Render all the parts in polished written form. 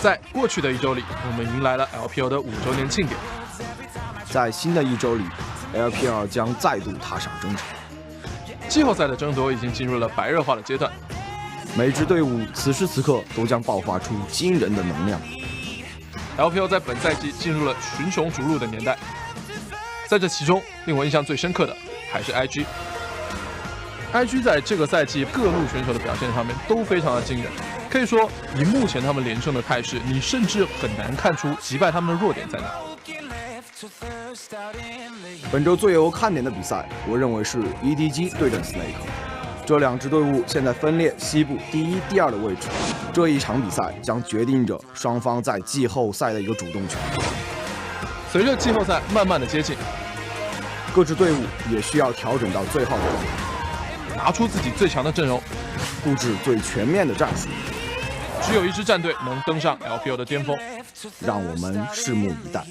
在过去的一周里，我们迎来了 LPL 的5周年庆典。在新的一周里 ，LPL 将再度踏上征程。季后赛的争夺已经进入了白热化的阶段，每支队伍此时此刻都将爆发出惊人的能量。LPL 在本赛季进入了群雄逐鹿的年代，在这其中，令我印象最深刻的还是 IG。IG 在这个赛季各路选手的表现上面都非常的惊人，可以说以目前他们连胜的态势，你甚至很难看出击败他们的弱点在哪。本周最有看点的比赛，我认为是 EDG 对阵 Snake。这两支队伍现在分列西部第1、第2的位置，这一场比赛将决定着双方在季后赛的一个主动权。随着季后赛慢慢的接近，各支队伍也需要调整到最好的状态，拿出自己最强的阵容，布置最全面的战术。只有一支战队能登上 LPL 的巅峰，让我们拭目以待。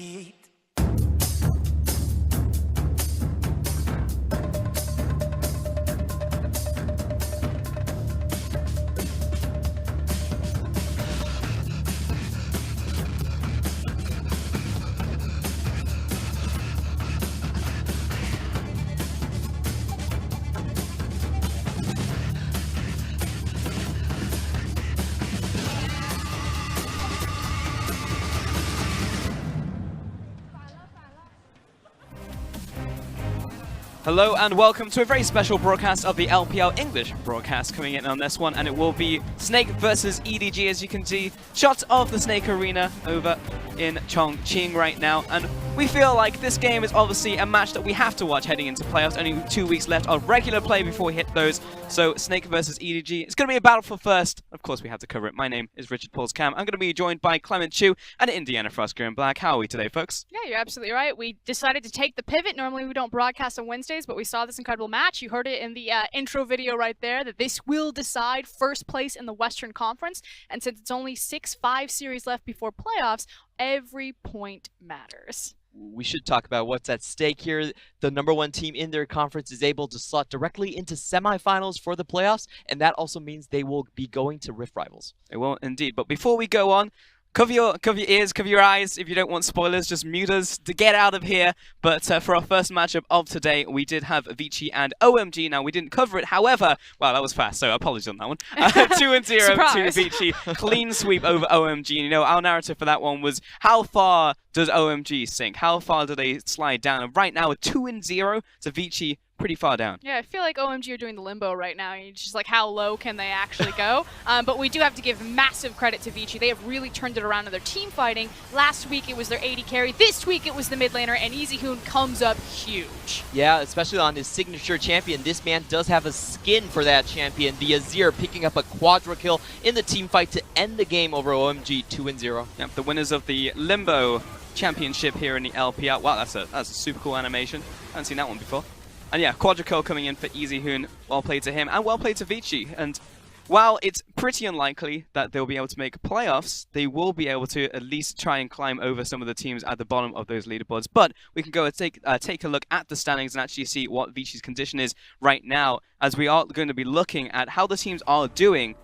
Hello and welcome to a very special broadcast of the LPL English broadcast coming in on this one, and it will be Snake versus EDG. As you can see, shots of the Snake Arena over in Chongqing right now, and we feel like this game is obviously a match that we have to watch heading into playoffs. Only 2 weeks left of regular play before we hit those, so Snake versus EDG. It's going to be a battle for first. Of course, we have to cover it. My name is Richard Pauls Cam. I'm going to be joined by Clement Chu and Indiana Frosker in Black. How are we today, folks? Yeah, you're absolutely right. We decided to take the pivot. Normally we don't broadcast on Wednesdays, but we saw this incredible match. You heard it in the intro video right there, that this will decide first place in the Western Conference. And since it's only 6-5 series left before playoffs, every point matters. We should talk about what's at stake here. The #1 team in their conference is able to slot directly into semifinals for the playoffs, and that also means they will be going to Rift Rivals. It will indeed. But before we go on, cover your ears, cover your eyes. If you don't want spoilers, just mute us to get out of here. But for our first matchup of today, we did have Vici and OMG. Now, we didn't cover it. However, well, that was fast, so apologies on that one. 2-0 to Vici. Clean sweep over OMG. You know, our narrative for that one was, how far does OMG sink? How far do they slide down? And right now, a 2-0 to Vici. Pretty far down. Yeah, I feel like OMG are doing the limbo right now. It's just like, how low can they actually go? But we do have to give massive credit to Vici. They have really turned it around in their team fighting. Last week it was their AD carry. This week it was the mid laner, and EasyHoon comes up huge. Yeah, especially on his signature champion. This man does have a skin for that champion. The Azir picking up a quadra kill in the team fight to end the game over OMG 2-0. Yep, the winners of the Limbo Championship here in the LPL. Wow, that's a super cool animation. I haven't seen that one before. And yeah, quadra coming in for EasyHoon. Well played to him, and well played to Vici. And while it's pretty unlikely that they'll be able to make playoffs, they will be able to at least try and climb over some of the teams at the bottom of those leaderboards. But we can go and take a look at the standings and actually see what Vici's condition is right now, as we are going to be looking at how the teams are doing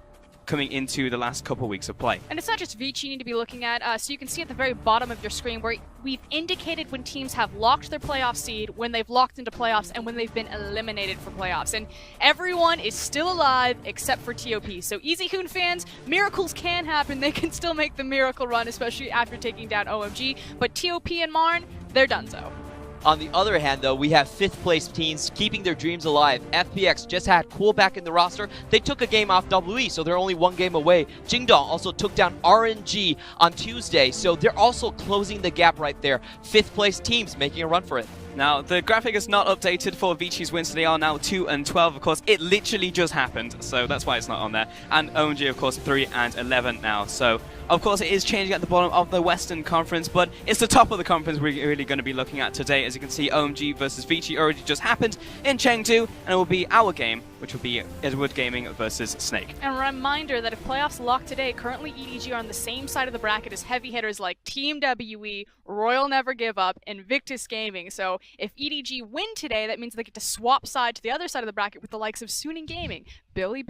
coming into the last couple weeks of play. And it's not just Vici you need to be looking at, so you can see at the very bottom of your screen where we've indicated when teams have locked their playoff seed, when they've locked into playoffs, and when they've been eliminated from playoffs. And everyone is still alive except for TOP. So EasyHoon fans, miracles can happen. They can still make the miracle run, especially after taking down OMG. But TOP and Marn, they're donezo. On the other hand, though, we have 5th place teams keeping their dreams alive. FPX just had Cool back in the roster. They took a game off WE, so they're only 1 game away. Jingdong also took down RNG on Tuesday, so they're also closing the gap right there. 5th place teams making a run for it. Now, the graphic is not updated for Vici's wins, so they are now 2-12. Of course, it literally just happened, so that's why it's not on there. And OMG, of course, 3-11 now. So, of course, it is changing at the bottom of the Western Conference, but it's the top of the conference we're really going to be looking at today. As you can see, OMG versus Vici already just happened in Chengdu, and it will be our game which will be Edward Gaming versus Snake. And a reminder that if playoffs lock today, currently EDG are on the same side of the bracket as heavy hitters like Team WE, Royal Never Give Up, Invictus Gaming. So if EDG win today, that means they get to swap side to the other side of the bracket with the likes of Suning Gaming, Billy,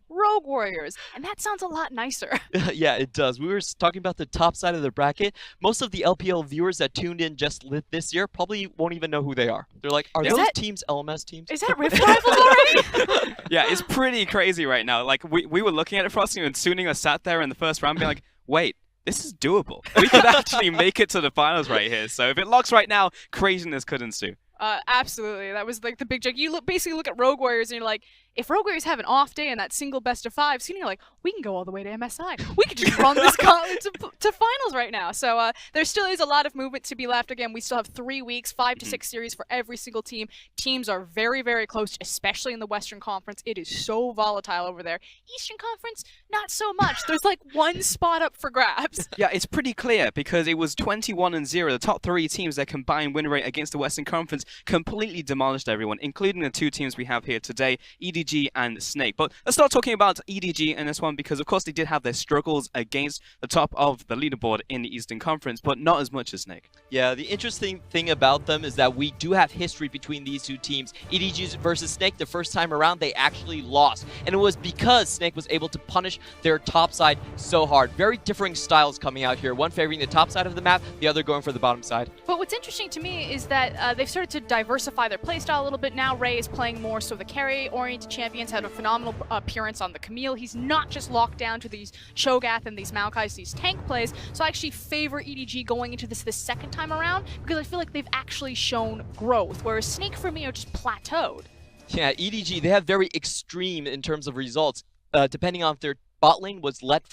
Rogue Warriors, and that sounds a lot nicer. Yeah, it does. We were talking about the top side of the bracket. Most of the LPL viewers that tuned in just this year probably won't even know who they are. They're like, are those teams LMS teams? Is that Rift Rivals already? Yeah, it's pretty crazy right now. Like, we were looking at it, Frosty, and Suning sat there in the first round being like, wait, this is doable. We could actually make it to the finals right here. So if it locks right now, craziness could ensue. Absolutely. That was like the big joke. You basically look at Rogue Warriors and you're like, if Rogue Warriors have an off day in that single best of 5, so you're like, we can go all the way to MSI. We could just run this gauntlet to finals right now. So there still is a lot of movement to be left. Again, we still have 3 weeks, 5 to 6 series for every single team. Teams are very, very close, especially in the Western Conference. It is so volatile over there. Eastern Conference, not so much. There's like 1 spot up for grabs. Yeah, it's pretty clear because it was 21-0. The top 3 teams, their combined win rate against the Western Conference completely demolished everyone, including the 2 teams we have here today, EDG and Snake. But let's start talking about EDG in this one because, of course, they did have their struggles against the top of the leaderboard in the Eastern Conference, but not as much as Snake. Yeah, the interesting thing about them is that we do have history between these 2 teams. EDG versus Snake, the first time around, they actually lost. And it was because Snake was able to punish their top side so hard. Very differing styles coming out here. One favoring the top side of the map, the other going for the bottom side. But what's interesting to me is that they've started to diversify their playstyle a little bit now. Ray is playing more so the carry-oriented champions, had a phenomenal appearance on the Camille. He's not just locked down to these Cho'Gath and these Maokais, these tank plays. So I actually favor EDG going into this the second time around because I feel like they've actually shown growth, whereas Snake for me are just plateaued. Yeah, EDG, they have very extreme in terms of results, depending on if their bot lane was let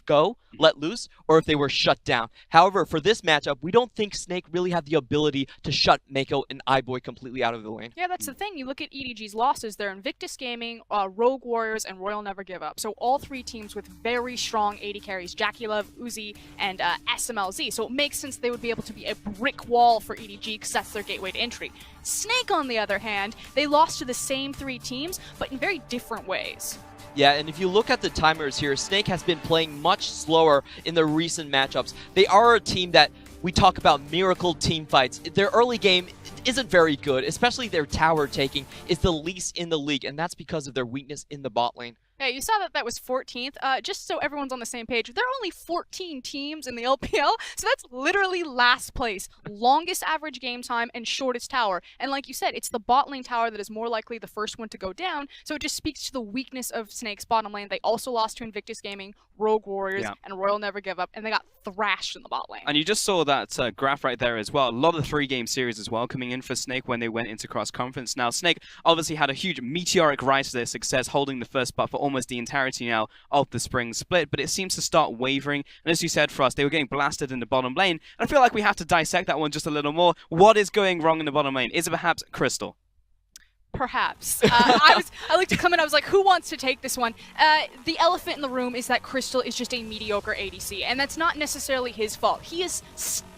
loose, or if they were shut down. However, for this matchup, we don't think Snake really had the ability to shut Mako and iBoy completely out of the lane. Yeah, that's the thing. You look at EDG's losses, they're Invictus Gaming, Rogue Warriors, and Royal Never Give Up. So all 3 teams with very strong AD carries, Jackie Love, Uzi, and SMLZ. So it makes sense they would be able to be a brick wall for EDG because that's their gateway to entry. Snake, on the other hand, they lost to the same 3 teams, but in very different ways. Yeah, and if you look at the timers here, Snake has been playing much slower in the recent matchups. They are a team that we talk about miracle team fights. Their early game isn't very good, especially their tower taking is the least in the league, and that's because of their weakness in the bot lane. Yeah, you saw that was 14th. Just so everyone's on the same page, there are only 14 teams in the LPL, so that's literally last place. Longest average game time and shortest tower. And like you said, it's the bot lane tower that is more likely the first one to go down, so it just speaks to the weakness of Snake's bottom lane. They also lost to Invictus Gaming, Rogue Warriors, and Royal Never Give Up, and they got thrashed in the bot lane. And you just saw that graph right there as well. A lot of 3-game series as well coming in for Snake when they went into cross-conference. Now, Snake obviously had a huge meteoric rise to their success, holding the first spot for almost the entirety now of the Spring Split, but it seems to start wavering. And as you said, Frost, they were getting blasted in the bottom lane. And I feel like we have to dissect that one just a little more. What is going wrong in the bottom lane? Is it perhaps Crystal? Perhaps. I looked to come in, I was like, who wants to take this one? The elephant in the room is that Crystal is just a mediocre ADC, and that's not necessarily his fault. He is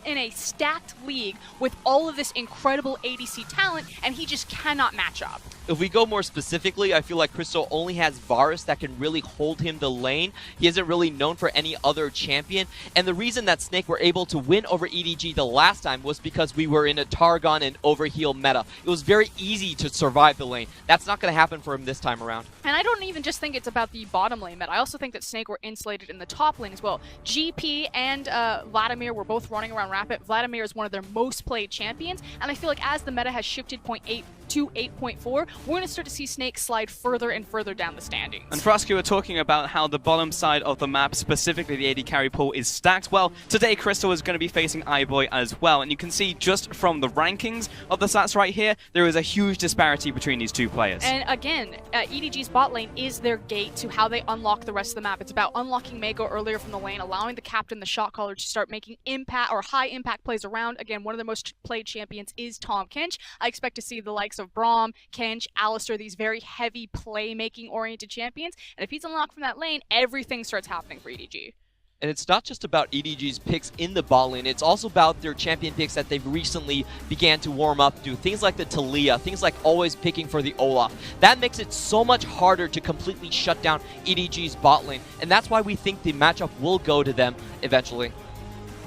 in a stacked league with all of this incredible ADC talent, and he just cannot match up. If we go more specifically, I feel like Crystal only has Varus that can really hold him the lane. He isn't really known for any other champion. And the reason that Snake were able to win over EDG the last time was because we were in a Targon and overheal meta. It was very easy to survive the lane. That's not going to happen for him this time around. And I don't even just think it's about the bottom lane meta. I also think that Snake were insulated in the top lane as well. GP and Vladimir were both running around Rapid. Vladimir is one of their most played champions, and I feel like as the meta has shifted 0.8 to 8.4, we're going to start to see Snake slide further and further down the standings. And Frosky, we're talking about how the bottom side of the map, specifically the AD carry pool, is stacked. Well, today Crystal is going to be facing iBoy as well, and you can see just from the rankings of the stats right here, there is a huge disparity between these 2 players. And again, EDG's bot lane is their gate to how they unlock the rest of the map. It's about unlocking Mako earlier from the lane, allowing the captain, the shot caller, to start making impact or high impact plays around. Again, one of the most played champions is Tahm Kench. I expect to see the likes of Braum, Kench, Alistar, these very heavy playmaking oriented champions. And if he's unlocked from that lane, everything starts happening for EDG. And it's not just about EDG's picks in the bot lane, it's also about their champion picks that they've recently began to warm up to. Things like the Talia, things like always picking for the Olaf. That makes it so much harder to completely shut down EDG's bot lane, and that's why we think the matchup will go to them eventually.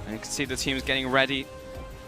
And you can see the teams getting ready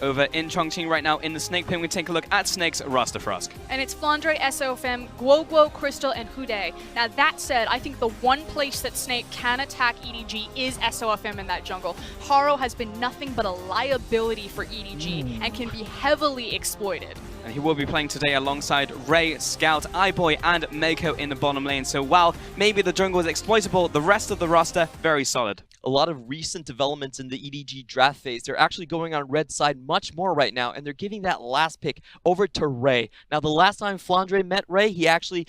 over in Chongqing right now in the Snake pin. We take a look at Snake's roster for us. And it's Flandre, SOFM, Guoguo, Crystal, and Hude. Now that said, I think the one place that Snake can attack EDG is SOFM in that jungle. Haro has been nothing but a liability for EDG and can be heavily exploited. And he will be playing today alongside Ray, Scout, iBoy, and Meiko in the bottom lane. So while maybe the jungle is exploitable, the rest of the roster, very solid. A lot of recent developments in the EDG draft phase. They're actually going on red side much more right now, and they're giving that last pick over to Ray. Now, the last time Flandre met Ray, he actually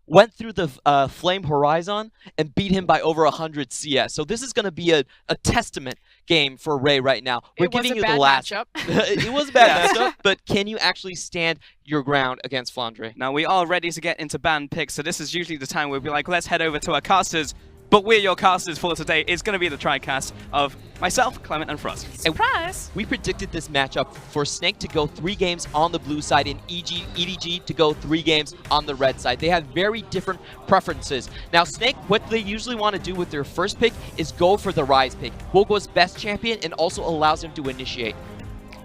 went through the Flame Horizon and beat him by over 100 CS. So this is going to be a testament game for Ray right now. We're giving you the last matchup. It was a bad matchup, but can you actually stand your ground against Flandre? Now, we are ready to get into band picks, so this is usually the time where we'll be like, let's head over to our casters. But we're your casters for today. It's going to be the tri-cast of myself, Clement, and Frost. Surprise! We predicted this matchup for Snake to go 3 games on the blue side and EDG to go 3 games on the red side. They have very different preferences. Now, Snake, what they usually want to do with their first pick is go for the Rise pick. Guoguo's best champion and also allows him to initiate.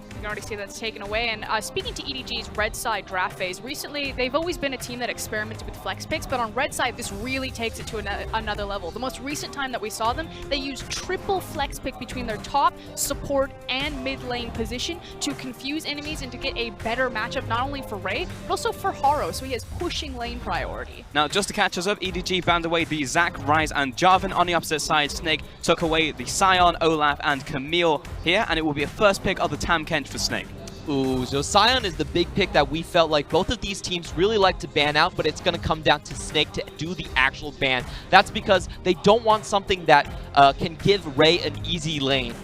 You can already see that's taken away. And speaking to EDG's red side draft phase, recently they've always been a team that experimented with flex picks, but on red side this really takes it to another level. The most recent time that we saw them, they used triple flex pick between their top, support, and mid lane position to confuse enemies and to get a better matchup not only for Ray, but also for Haro, so he has pushing lane priority. Now, just to catch us up, EDG banned away the Zac, Rise, and Jarvan. On the opposite side, Snake took away the Sion, Olaf, and Camille here, and it will be a first pick of the Tam Kench for Snake. Ooh, so Sion is the big pick that we felt like both of these teams really like to ban out, but it's going to come down to Snake to do the actual ban. That's because they don't want something that can give Ray an easy lane.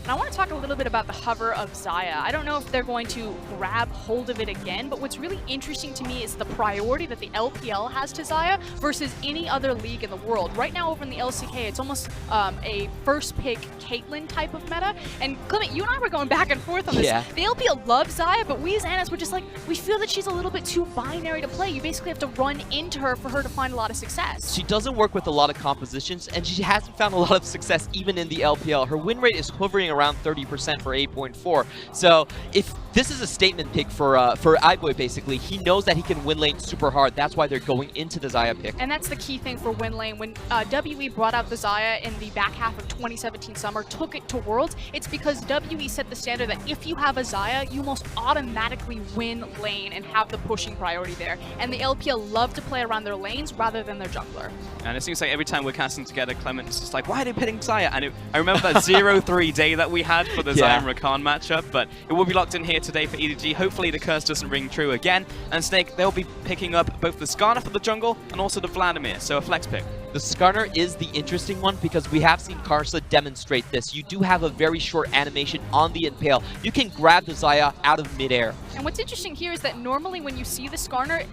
And I want to talk a little bit about the hover of Xayah. I don't know if they're going to grab hold of it again, but what's really interesting to me is the priority that the LPL has to Xayah versus any other league in the world. Right now over in the LCK, it's almost a first pick Caitlyn type of meta. And Clement, you and I were going back and forth on this. Yeah. The LPL loves Xayah, but we as Annas were just like, we feel that she's a little bit too binary to play. You basically have to run into her for her to find a lot of success. She doesn't work with a lot of compositions, and she hasn't found a lot of success even in the LPL. Her win rate is hovering around 30% for 8.4. So if this is a statement pick for iBoy, basically, he knows that he can win lane super hard. That's why they're going into the Xayah pick. And that's the key thing for win lane. When WE brought out the Xayah in the back half of 2017 summer, took it to Worlds, it's because WE set the standard that if you have a Xayah, you must automatically win lane and have the pushing priority there. And the LPL love to play around their lanes rather than their jungler. And it seems like every time we're casting together, Clement is just like, why are they pitting Xayah? And I remember that 0-3 day that we had for the Xayah and Rakan matchup, but it will be locked in here today for EDG. Hopefully the curse doesn't ring true again. And Snake, they'll be picking up both the Skarner for the jungle and also the Vladimir, so a flex pick. The Skarner is the interesting one because we have seen Karsa demonstrate this. You do have a very short animation on the Impale. You can grab the Xayah out of midair. And what's interesting here is that normally when you see the Skarner,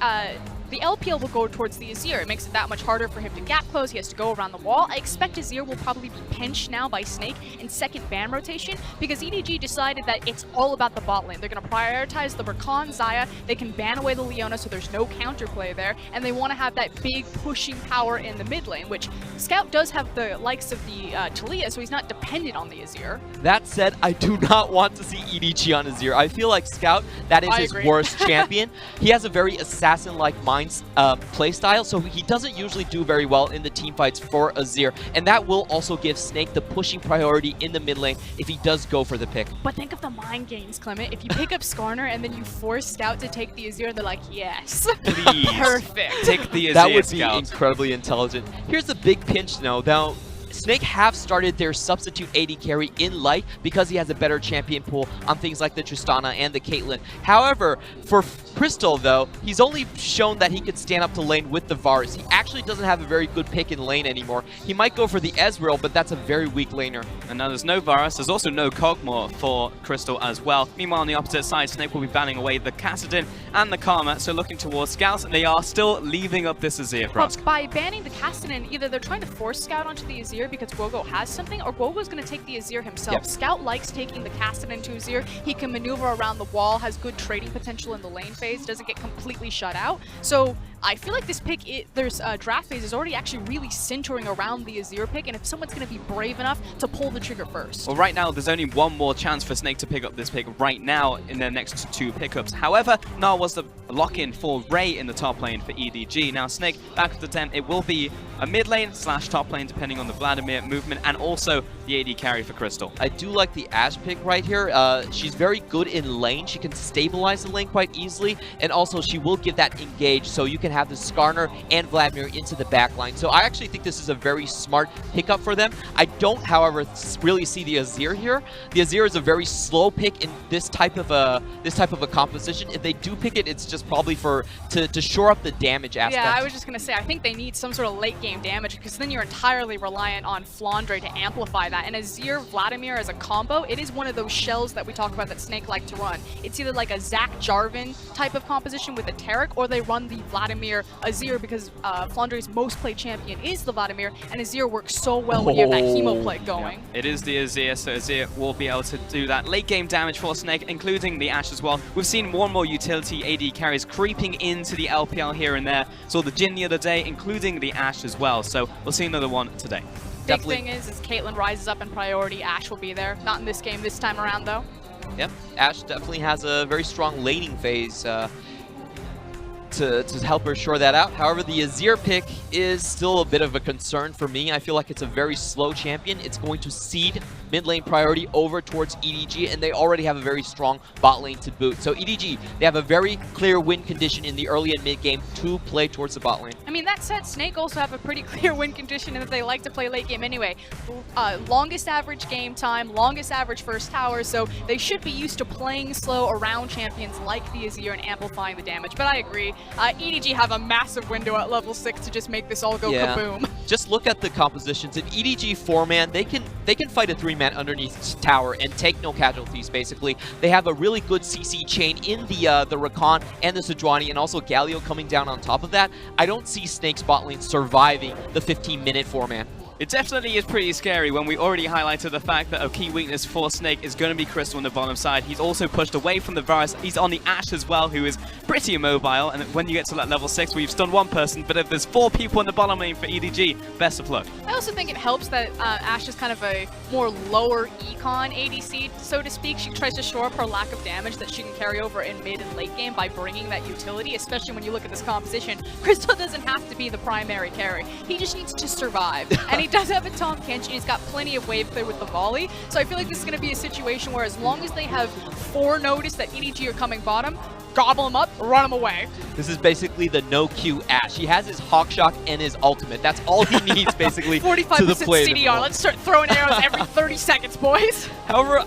the LPL will go towards the Azir. It makes it that much harder for him to gap close. He has to go around the wall. I expect Azir will probably be pinched now by Snake in second ban rotation because EDG decided that it's all about the bot lane. They're going to prioritize the Rakan, Xayah. They can ban away the Leona so there's no counterplay there. And they want to have that big pushing power in the mid lane, which Scout does have the likes of the Talia, so he's not dependent on the Azir. That said, I do not want to see EDG on Azir. I feel like Scout, that is his worst champion. He has a very assassin-like mind playstyle, so he doesn't usually do very well in the team fights for Azir, and that will also give Snake the pushing priority in the mid lane if he does go for the pick. But think of the mind games, Clement. If you pick up Skarner and then you force Scout to take the Azir, they're like, yes. Please. Perfect. Take the Azir, That would Scout. be incredibly intelligent. Here's the big pinch though. Now, Snake have started their substitute AD carry in light because he has a better champion pool on things like the Tristana and the Caitlyn. However, for Crystal though, he's only shown that he could stand up to lane with the Varus. He actually doesn't have a very good pick in lane anymore. He might go for the Ezreal, but that's a very weak laner. And now there's no Varus, there's also no Kog'Maw for Crystal as well. Meanwhile, on the opposite side, Snake will be banning away the Kassadin and the Karma, so looking towards Scouts, they are still leaving up this Azir for us. By banning the Kassadin, either they're trying to force Scout onto the Azir Azir because Guogo has something, or Guogo's going to take the Azir himself. Yep. Scout likes taking the Casted into Azir. He can maneuver around the wall, has good trading potential in the lane phase, doesn't get completely shut out. So I feel like this pick, there's draft phase is already actually really centering around the Azir pick, and if someone's going to be brave enough to pull the trigger first. Well, right now, there's only one more chance for Snake to pick up this pick right now in their next 2 pickups. However, now was the lock-in for Ray in the top lane for EDG. Now, Snake, back at the 10, it will be a mid lane / top lane, depending on the Vladimir movement, and also the AD carry for Crystal. I do like the Ashe pick right here. She's very good in lane. She can stabilize the lane quite easily, and also she will give that engage, so you can have the Skarner and Vladimir into the back line. So I actually think this is a very smart pickup for them. I don't, however, really see the Azir here. The Azir is a very slow pick in this type of a composition. If they do pick it, it's just probably to shore up the damage aspect. Yeah, I was just going to say, I think they need some sort of late game damage, because then you're entirely reliant on Flandre to amplify that. And Azir Vladimir as a combo, it is one of those shells that we talk about that Snake like to run. It's either like a Zach Jarvan type of composition with a Taric, or they run the Vladimir Azir, because Flandre's most played champion is the Vladimir, and Azir works so well when you have that Hemo play going. Yeah. It is the Azir, so Azir will be able to do that late game damage for Snake, including the Ashe as well. We've seen more and more utility AD carries creeping into the LPL here and there. Saw the Jhin the other day, including the Ashe as well, so we'll see another one today. Big thing is Caitlyn rises up in priority, Ashe will be there. Not in this game this time around, though. Yep, Ashe definitely has a very strong laning phase to help her shore that out. However, the Azir pick is still a bit of a concern for me. I feel like it's a very slow champion. It's going to cede mid lane priority over towards EDG, and they already have a very strong bot lane to boot. So EDG, they have a very clear win condition in the early and mid game to play towards the bot lane. I mean, that said, Snake also have a pretty clear win condition in that they like to play late game anyway. Longest average game time, longest average first tower, so they should be used to playing slow around champions like the Azir and amplifying the damage. But I agree, EDG have a massive window at level 6 to just make this all go kaboom. Just look at the compositions. In EDG 4-man, they can fight a 3-man underneath tower and take no casualties, basically. They have a really good CC chain in the Rakan and the Sejuani, and also Galio coming down on top of that. I don't see Snake's bot lane surviving the 15-minute 4-man. It definitely is pretty scary when we already highlighted the fact that a key weakness for Snake is going to be Crystal on the bottom side. He's also pushed away from the Varus. He's on the Ashe as well, who is pretty immobile. And when you get to that level 6, we've stunned one person, but if there's 4 people in the bottom lane for EDG, best of luck. I also think it helps that Ashe is kind of a more lower econ ADC, so to speak. She tries to shore up her lack of damage that she can carry over in mid and late game by bringing that utility, especially when you look at this composition. Crystal doesn't have to be the primary carry. He just needs to survive. And he does have a Tahm Kench, and he's got plenty of wave clear with the volley. So I feel like this is going to be a situation where as long as they have 4 notice that EDG are coming bottom, gobble him up, run him away. This is basically the no-Q Ashe. He has his Hawkshock and his ultimate. That's all he needs, basically, 45% to the play. CDR. Let's start throwing arrows every 30 seconds, boys. However,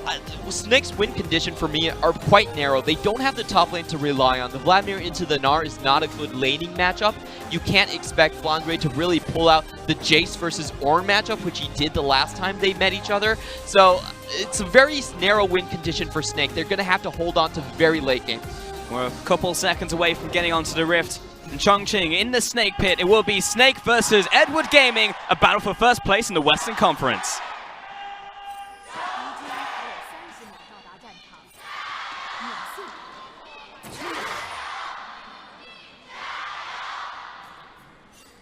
Snake's win condition for me are quite narrow. They don't have the top lane to rely on. The Vladimir into the Gnar is not a good laning matchup. You can't expect Flandre to really pull out the Jace versus Ornn matchup, which he did the last time they met each other. So it's a very narrow win condition for Snake. They're going to have to hold on to very late game. We're a couple seconds away from getting onto the Rift. And Chongqing in the Snake Pit. It will be Snake versus Edward Gaming, a battle for first place in the Western Conference.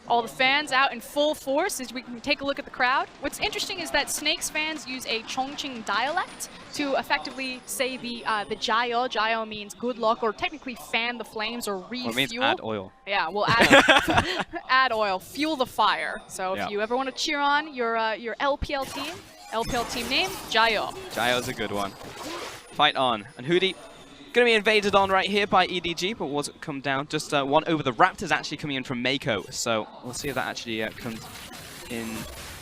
All the fans out in full force as we can take a look at the crowd. What's interesting is that Snake's fans use a Chongqing dialect to effectively say the Jayo. Jayo means good luck, or technically fan the flames or refuel. It means add oil. Yeah, we'll add, add oil, fuel the fire. So if you ever want to cheer on your LPL team name, Jayo. Jayo's a good one. Fight on. And Hootie going to be invaded on right here by EDG, but was come down. Just one over the Raptors actually coming in from Mako. So we'll see if that actually comes in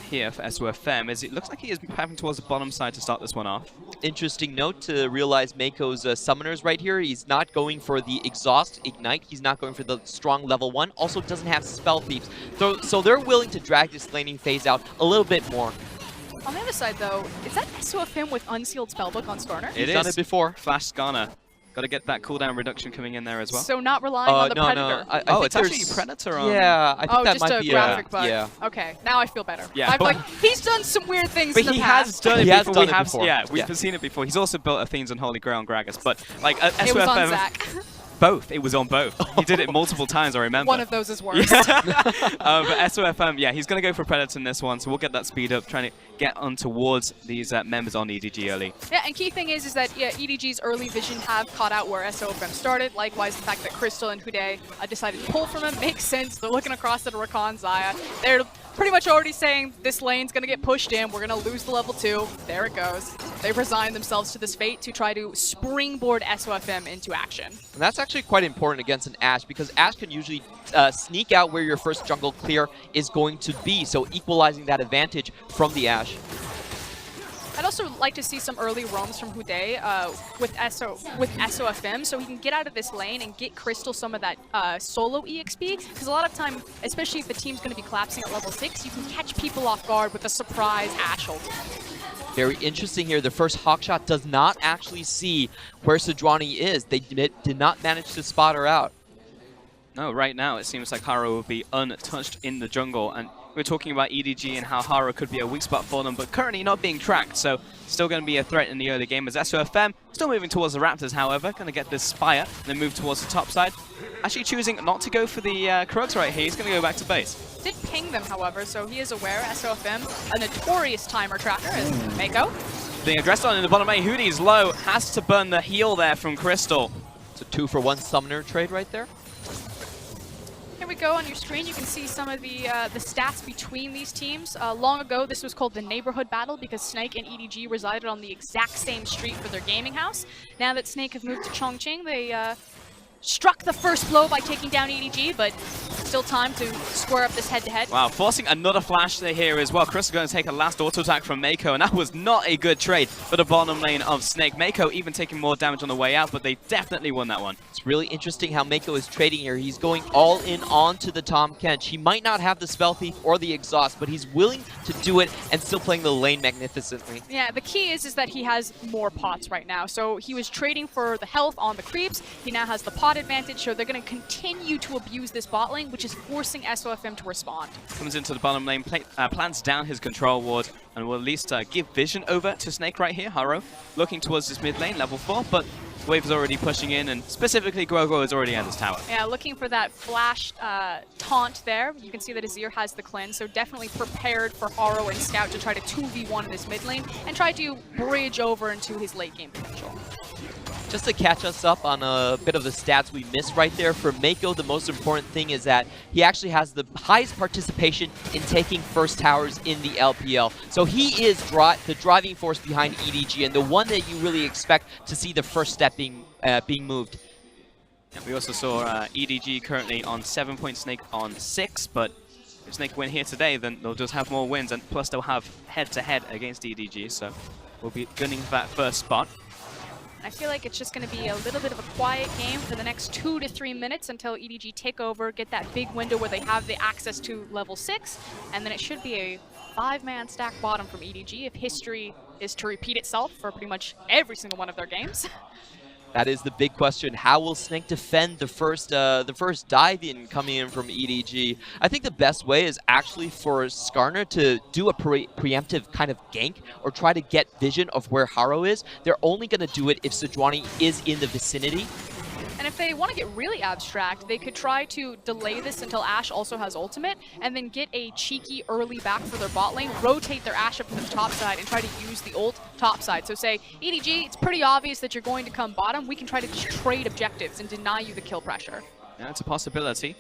here for SOFM, as it looks like he is having towards the bottom side to start this one off. Interesting note to realize Mako's summoners right here. He's not going for the Exhaust Ignite. He's not going for the strong level 1. Also doesn't have Spell Thieves. So they're willing to drag this laning phase out a little bit more. On the other side, though, is that SOFM with Unsealed Spellbook on Skarner? He's done it before. Flash Skarner. Got to get that cooldown reduction coming in there as well. So not relying on the Predator. No. I Oh, think it's actually there's- Predator on. Yeah, I think that just might a be graphic bug. Yeah. Okay, now I feel better. Yeah. I'm like, he's done some weird things But in the he past. has done it He has before. done We it have, before. yeah, we've Yeah. seen it before. He's also built Athenes and Holy Grail on Gragas, but like It was on SOFM, Zach. both. It was on both. He did it multiple times. I remember. One of those is worse. But SOFM, yeah, he's going to go for Predator in this one, so we'll get that speed up, trying to get on towards these members on EDG early. Yeah, and key thing is that EDG's early vision have caught out where SOFM started. Likewise, the fact that Crystal and Hude decided to pull from him makes sense. They're looking across at Rakan Zaya. They're pretty much already saying this lane's going to get pushed in. We're going to lose the level 2. There it goes. They've resigned themselves to this fate to try to springboard SOFM into action. And that's actually quite important against an Ashe, because Ashe can usually sneak out where your first jungle clear is going to be, so equalizing that advantage from the Ashe. I'd also like to see some early roams from Hude with SOFM, so he can get out of this lane and get Crystal some of that solo EXP, because a lot of time, especially if the team's going to be collapsing at level 6, you can catch people off guard with a surprise Ashe ult. Very interesting here. The first Hawkshot does not actually see where Sejuani is. They did not manage to spot her out. No, right now it seems like Haro will be untouched in the jungle, and we're talking about EDG and how Haro could be a weak spot for them, but currently not being tracked, so still going to be a threat in the early game as SOFM still moving towards the Raptors, however, going to get this Spire and then move towards the top side. Actually choosing not to go for the Krugs right here. He's going to go back to base. Did ping them, however, so he is aware. SOFM, a notorious timer tracker, is Mako. Being aggressed on in the bottom lane, Hoodie's low, has to burn the heal there from Crystal. It's a 2-for-1 summoner trade right there. Here we go on your screen. You can see some of the stats between these teams. Long ago, this was called the Neighborhood Battle because Snake and EDG resided on the exact same street for their gaming house. Now that Snake have moved to Chongqing, they struck the first blow by taking down EDG, but still time to square up this head-to-head. Wow, forcing another flash there here as well. Crystal going to take a last auto attack from Mako, and that was not a good trade for the bottom lane of Snake. Mako even taking more damage on the way out, but they definitely won that one. It's really interesting how Mako is trading here. He's going all in onto the Tahm Kench. He might not have the Spell Thief or the Exhaust, but he's willing to do it and still playing the lane magnificently. Yeah, the key is that he has more pots right now. So he was trading for the health on the creeps. He now has the pot advantage, so they're going to continue to abuse this bot lane, which is forcing SOFM to respond. Comes into the bottom lane, plants down his control ward, and will at least give vision over to Snake right here. Haro looking towards this mid lane, level 4, but Wave is already pushing in, and specifically Grogo is already at his tower. Yeah, looking for that flash taunt there. You can see that Azir has the cleanse, so definitely prepared for Haro and Scout to try to 2v1 this mid lane and try to bridge over into his late game potential. Just to catch us up on a bit of the stats we missed right there, for Mako, the most important thing is that he actually has the highest participation in taking first towers in the LPL. So he is the driving force behind EDG, and the one that you really expect to see the first step being moved. And we also saw EDG currently on 7 points, Snake on 6, but if Snake win here today, then they'll just have more wins, and plus they'll have head-to-head against EDG, so we'll be gunning for that first spot. I feel like it's just going to be a little bit of a quiet game for the next 2 to 3 minutes until EDG take over, get that big window where they have the access to level 6, and then it should be a 5-man stack bottom from EDG if history is to repeat itself for pretty much every single one of their games. That is the big question. How will Snake defend the first dive-in coming in from EDG? I think the best way is actually for Skarner to do a preemptive kind of gank or try to get vision of where Haro is. They're only going to do it if Sejuani is in the vicinity. And if they want to get really abstract, they could try to delay this until Ashe also has ultimate, and then get a cheeky early back for their bot lane, rotate their Ashe up to the top side, and try to use the ult top side. So say, EDG, it's pretty obvious that you're going to come bottom. We can try to just trade objectives and deny you the kill pressure. Yeah, it's a possibility.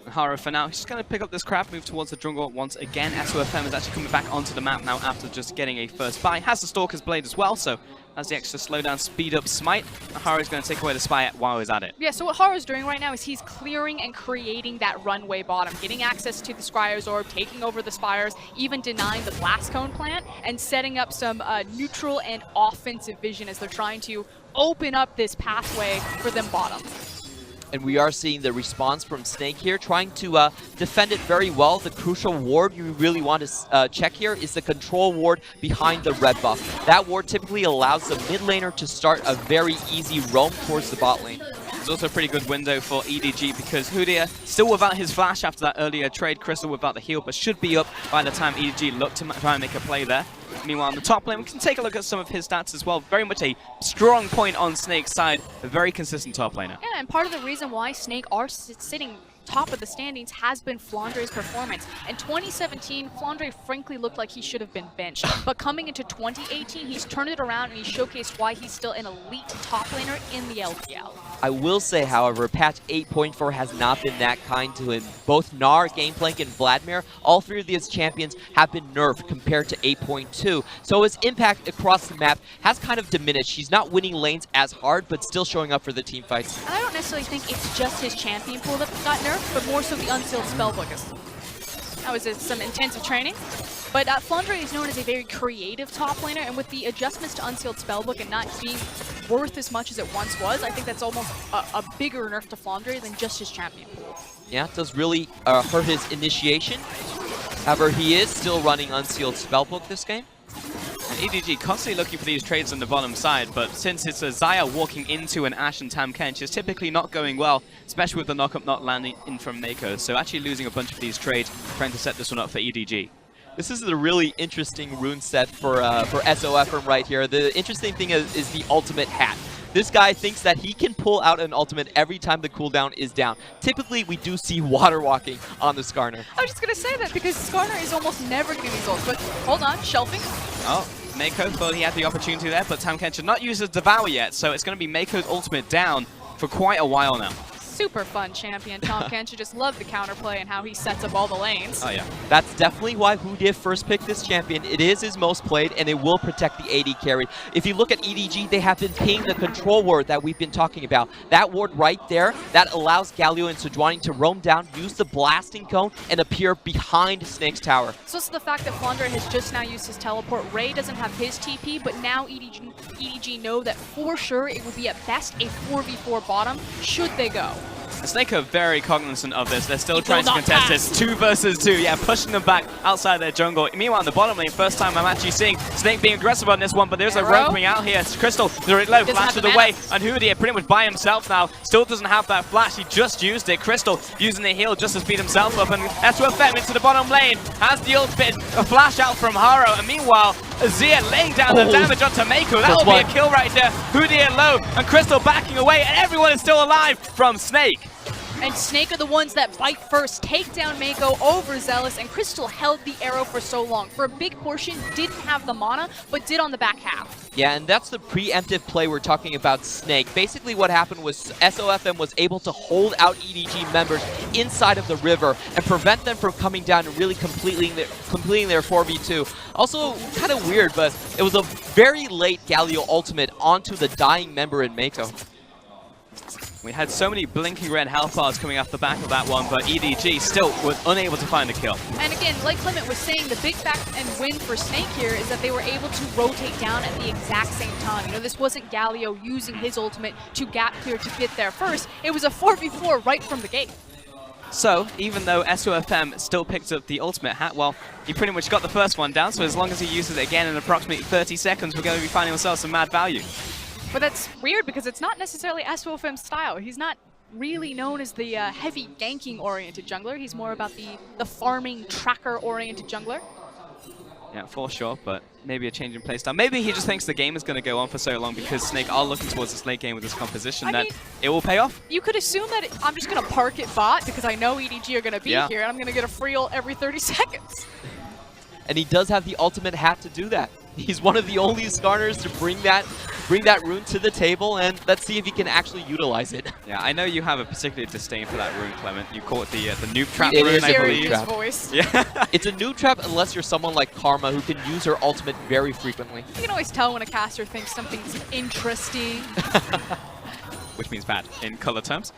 Haro for now, he's just going to pick up this crab, move towards the jungle once again. SOFM is actually coming back onto the map now after just getting a first buy. Has the Stalker's Blade as well, so has the extra slowdown, speed up smite. Haro's going to take away the spy while he's at it. Yeah, so what Haro's doing right now is he's clearing and creating that runway bottom, getting access to the Scryer's Orb, taking over the Spires, even denying the Blast Cone plant, and setting up some neutral and offensive vision as they're trying to open up this pathway for them bottom. And we are seeing the response from Snake here, trying to defend it very well. The crucial ward you really want to check here is the control ward behind the red buff. That ward typically allows the mid laner to start a very easy roam towards the bot lane. It's also a pretty good window for EDG because Hudia, still without his flash after that earlier trade, Crystal without the heal, but should be up by the time EDG look to try and make a play there. Meanwhile, on the top lane, we can take a look at some of his stats as well. Very much a strong point on Snake's side, a very consistent top laner. Yeah, and part of the reason why Snake are sitting top of the standings has been Flandre's performance. In 2017, Flandre frankly looked like he should have been benched. But coming into 2018, he's turned it around and he's showcased why he's still an elite top laner in the LPL. I will say, however, patch 8.4 has not been that kind to him. Both Gnar, Gameplank, and Vladimir, all three of these champions have been nerfed compared to 8.2. So his impact across the map has kind of diminished. He's not winning lanes as hard, but still showing up for the team fights. And I don't necessarily think it's just his champion pool that got nerfed, but more so the unsealed spellbook. That was some intensive training. But Flandre is known as a very creative top laner, and with the adjustments to unsealed spellbook and not being worth as much as it once was, I think that's almost a bigger nerf to Flandre than just his champion pool. Yeah, it does really hurt his initiation. However, he is still running unsealed spellbook this game. And EDG constantly looking for these trades on the bottom side, but since it's a Xayah walking into an Ashe and Tahm Kench, it's typically not going well, especially with the knock-up not landing in from Mako. So actually losing a bunch of these trades, trying to set this one up for EDG. This is a really interesting rune set for SOF right here. The interesting thing is the ultimate hat. This guy thinks that he can pull out an ultimate every time the cooldown is down. Typically, we do see water walking on the Skarner. I was just going to say that because Skarner is almost never getting these ults, but hold on, shelving. Oh, Mako thought he had the opportunity there, but Tahm Kench had not used his Devour yet, so it's going to be Mako's ultimate down for quite a while now. Super fun champion, Tahm Kench. Just love the counterplay and how he sets up all the lanes. Oh yeah. That's definitely why Hudia first picked this champion. It is his most played, and it will protect the AD carry. If you look at EDG, they have been paying the control ward that we've been talking about. That ward right there, that allows Galio and Sejuani to roam down, use the blasting cone, and appear behind Snake's tower. It's also the fact that Flandre has just now used his teleport. Ray doesn't have his TP, but now EDG know that for sure it will be at best a 4v4 bottom, should they go. Snake are very cognizant of this. They're still trying to contest this 2 versus 2. Yeah, pushing them back outside their jungle. Meanwhile, in the bottom lane, first time I'm actually seeing Snake being aggressive on this one, but there's a roam coming out here. It's Crystal, the low, flashes away, and Hudia pretty much by himself now. Still doesn't have that flash. He just used it. Crystal using the heal just to speed himself up, and SOFM into the bottom lane. Has the ultimate, a flash out from Haro, and meanwhile, Azir laying down the damage onto Mako. That will be a kill right there. Hudia low, and Crystal backing away, and everyone is still alive from Snake. And Snake are the ones that bite first, take down Mako over Zealous, and Crystal held the arrow for so long. For a big portion, didn't have the mana, but did on the back half. Yeah, and that's the preemptive play we're talking about Snake. Basically what happened was SOFM was able to hold out EDG members inside of the river and prevent them from coming down and really completing their 4v2. Also, kind of weird, but it was a very late Galio ultimate onto the dying member in Mako. We had so many blinking red health bars coming off the back of that one, but EDG still was unable to find a kill. And again, like Clement was saying, the big fact and win for Snake here is that they were able to rotate down at the exact same time. You know, this wasn't Galio using his ultimate to gap clear to get there first. It was a 4v4 right from the gate. So, even though SOFM still picked up the ultimate hat, well, he pretty much got the first one down, so as long as he uses it again in approximately 30 seconds, we're going to be finding ourselves some mad value. But that's weird because it's not necessarily SOFM's style. He's not really known as the heavy ganking-oriented jungler. He's more about the farming, tracker-oriented jungler. Yeah, for sure, but maybe a change in playstyle. Maybe he just thinks the game is going to go on for so long because Snake are looking towards this late game with this composition that it will pay off. You could assume that I'm just going to park it bot because I know EDG are going to be here and I'm going to get a free ult every 30 seconds. And he does have the ultimate hat to do that. He's one of the only Skarners to bring that rune to the table, and let's see if he can actually utilize it. Yeah, I know you have a particular disdain for that rune, Clement. You call it the noob trap It rune, is I a believe. noob trap. Voice. Yeah. It's a noob trap unless you're someone like Karma who can use her ultimate very frequently. You can always tell when a caster thinks something's interesting. Which means bad in color terms.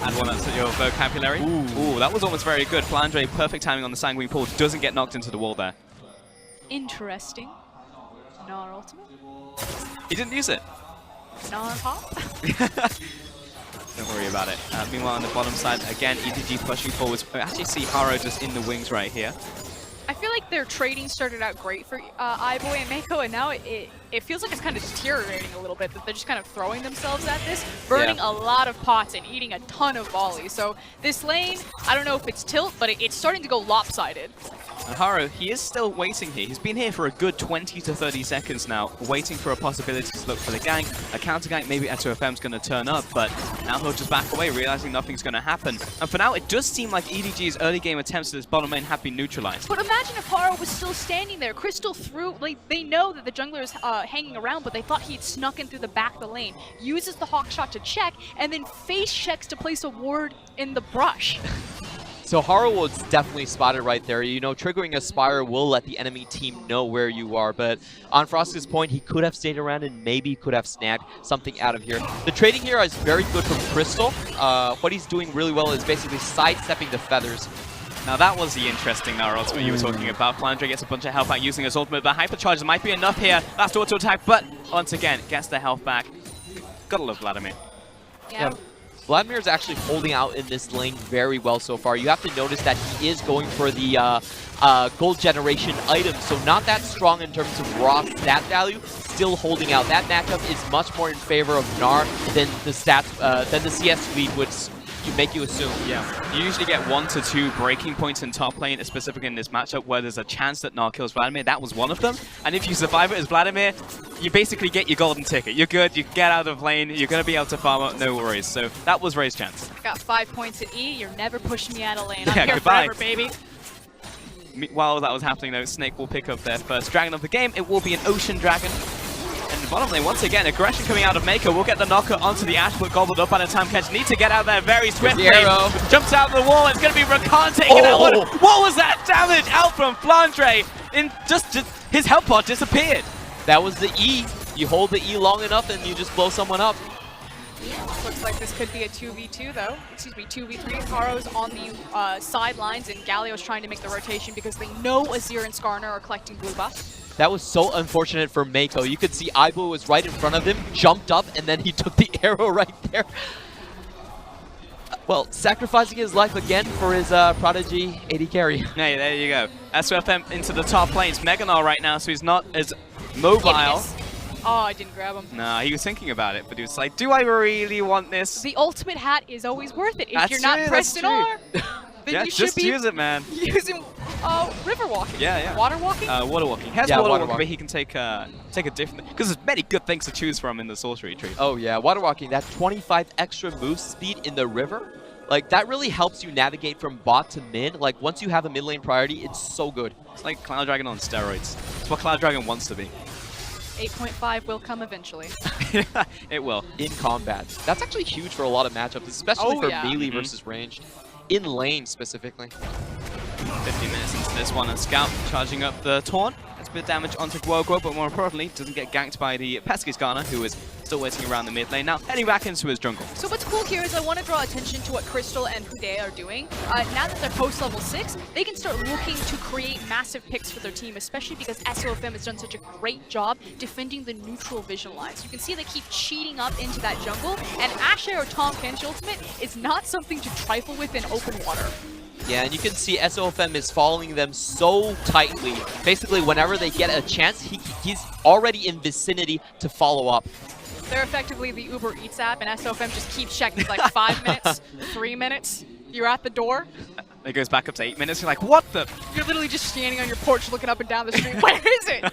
And one that's your vocabulary. Ooh, that was almost very good. Flandre, perfect timing on the Sanguine Pool, doesn't get knocked into the wall there. Interesting. Non-ultimate. He didn't use it. Non-pop. Don't worry about it. Meanwhile, on the bottom side, again, EDG pushing forwards. We actually see Haro just in the wings right here. I feel like their trading started out great for iBoy and Mako, and now it feels like it's kind of deteriorating a little bit, that they're just kind of throwing themselves at this, burning a lot of pots and eating a ton of volleys. So this lane, I don't know if it's tilt, but it's starting to go lopsided. And Haro, he is still waiting here. He's been here for a good 20 to 30 seconds now, waiting for a possibility to look for the gank. A counter gank, maybe SOFM's going to turn up, but now he'll just back away, realizing nothing's going to happen. And for now, it does seem like EDG's early game attempts at this bottom lane have been neutralized. But imagine if Haro was still standing there. Crystal threw, like, they know that the jungler is hanging around, but they thought he'd snuck in through the back of the lane. Uses the hawk shot to check, and then face checks to place a ward in the brush. So Haro was definitely spotted right there. You know, triggering a Spire will let the enemy team know where you are, but on Frost's point, he could have stayed around and maybe could have snagged something out of here. The trading here is very good from Crystal. What he's doing really well is basically sidestepping the feathers. Now that was the interesting Nara ultimate you were talking about. Flandre gets a bunch of health back using his ultimate, but Hypercharge might be enough here. Last auto attack, but once again, gets the health back. Gotta love Vladimir. Yeah. Vladimir is actually holding out in this lane very well so far. You have to notice that he is going for the gold generation item, so not that strong in terms of raw stat value, still holding out. That matchup is much more in favor of Gnar than the CS lead would make you assume. Yeah, you usually get 1 to 2 breaking points in top lane, specifically in this matchup, where there's a chance that Gnar kills Vladimir. That was one of them, and if you survive it as Vladimir, you basically get your golden ticket. You're good, you get out of lane, you're going to be able to farm up, no worries. So that was Ray's chance. Got 5 points at E, you're never pushing me out of lane. Yeah, I'm here goodbye. forever, baby. While that was happening though, Snake will pick up their first dragon of the game. It will be an Ocean Dragon. And the bottom lane, once again, aggression coming out of Mako. We'll get the knocker onto the Ash, but gobbled up by the time catch. Need to get out there very swiftly. Jumps out of the wall. It's going to be Rakan taking that one. What was that damage out from Flandre? In just his health pod disappeared. That was the E. You hold the E long enough and you just blow someone up. Looks like this could be a 2v2 though. Excuse me, 2v3. Haro's on the sidelines and Galio's trying to make the rotation because they know Azir and Skarner are collecting blue buff. That was so unfortunate for Mako. You could see Aibo was right in front of him, jumped up, and then he took the arrow right there. Well, sacrificing his life again for his prodigy AD carry. Hey, there you go. SOFM into the top lanes. Meganar right now, so he's not as mobile. Oh, I didn't grab him. Nah, he was thinking about it, but he was like, do I really want this? The ultimate hat is always worth it. If That's you're not true, pressing R, then yeah, you should just be use it, man. using river walking. Yeah, yeah. Water walking? Water walking. He has Yeah, water water walking, but walking. he can take a different... Because there's many good things to choose from in the sorcery tree. Oh yeah, water walking, that 25 extra move speed in the river, like that really helps you navigate from bot to mid. Like once you have a mid lane priority, it's so good. It's like Cloud Dragon on steroids. It's what Cloud Dragon wants to be. 8.5 will come eventually. It will. In combat. That's actually huge for a lot of matchups, especially for melee versus ranged. In lane specifically. 15 minutes into this one, and Scout charging up the taunt. That's a bit of damage onto Guoguo, but more importantly, doesn't get ganked by the pesky Skarner, who is still waiting around the mid lane. Now, heading back into his jungle. So what's cool here is I want to draw attention to what Crystal and Hude are doing. Now that they're post-level 6, they can start looking to create massive picks for their team, especially because SOFM has done such a great job defending the neutral vision lines. You can see they keep cheating up into that jungle, and Ashe or Tahm Kench ultimate is not something to trifle with in open water. Yeah, and you can see SOFM is following them so tightly. Basically, whenever they get a chance, he's already in vicinity to follow up. They're effectively the Uber Eats app, and SOFM just keeps checking. It's like 5 minutes, 3 minutes, you're at the door. It goes back up to 8 minutes. You're like, what the? You're literally just standing on your porch looking up and down the street. Where is it?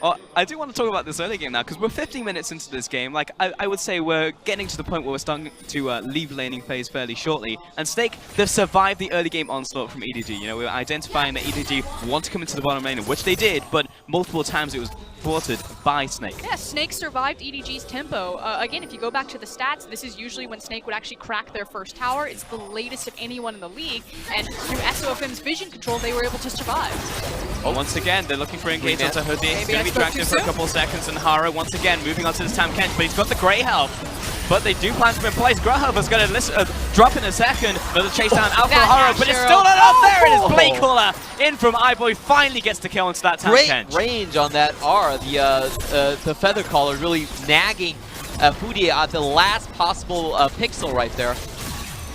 Well, I do want to talk about this early game now, because we're 15 minutes into this game. Like, I would say we're getting to the point where we're starting to leave laning phase fairly shortly. And Snake, they've survived the early game onslaught from EDG. You know, we were identifying that EDG want to come into the bottom lane, which they did, but multiple times it was thwarted by Snake. Yeah, Snake survived EDG's tempo. Again, if you go back to the stats, this is usually when Snake would actually crack their first tower. It's the latest of anyone in the league, and through SOFM's vision control, they were able to survive. Well, once again, they're looking for engage onto Hoodie. He's Maybe going I to be spoke dragged too in for a soon. couple of seconds, and Haro, once again, moving on to this Tahm Kench, but he's got the Grey health. But they do plan to in place. Grubhubber's going to drop in a second. Another chase down out for Haro, but it's still not out there. It is Blade Caller in from iBoy. Finally gets the kill into that Tahm Great Kench. range on that R. The Feather Caller really nagging Foodie at the last possible pixel right there.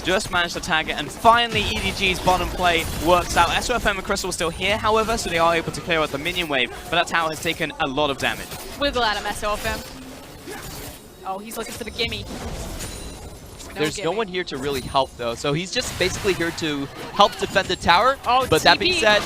Just managed to tag it, and finally EDG's bottom play works out. SOFM and Crystal still here, however, so they are able to clear out the minion wave, but that tower has taken a lot of damage. Wiggle at him, SOFM. Oh, he's looking for the gimme. There's no one here to really help, though, so he's just basically here to help defend the tower. Oh, but that being said,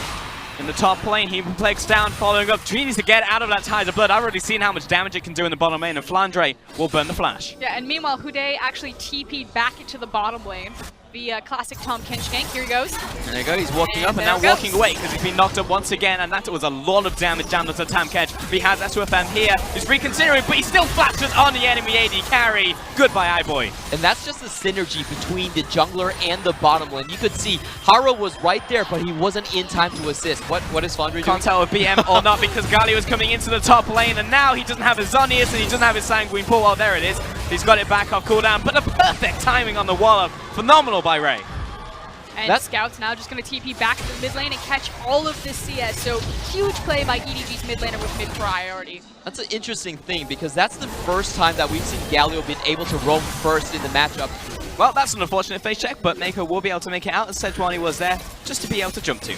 in the top lane, he breaks down, following up. Tree needs to get out of that Tide of Blood. I've already seen how much damage it can do in the bottom lane, and Flandre will burn the flash. Yeah, and meanwhile, Houdet actually TP'd back into the bottom lane. The classic Tom Kench gank. Here he goes. There you go. He's walking up and now walking away because he's been knocked up once again, and that was a lot of damage down to Tom Kench. He has SOFM here. He's reconsidering, but he still flashes on the enemy AD carry. Goodbye, iBoy. and that's just the synergy between the jungler and the bottom lane. You could see Haro was right there, but he wasn't in time to assist. What is Flandre doing? Can't tell if BM or not because Gali was coming into the top lane, and now he doesn't have his Zonius and he doesn't have his Sanguine Pool. Well, there it is. He's got it back off cooldown, but a perfect timing on the wall-up. Phenomenal by Ray. And Scout's now just going to TP back to the mid lane and catch all of this CS. So huge play by EDG's mid laner with mid priority. That's an interesting thing because that's the first time that we've seen Galio been able to roam first in the matchup. Well, that's an unfortunate face check, but Mako will be able to make it out as Sejuani was there just to be able to jump to.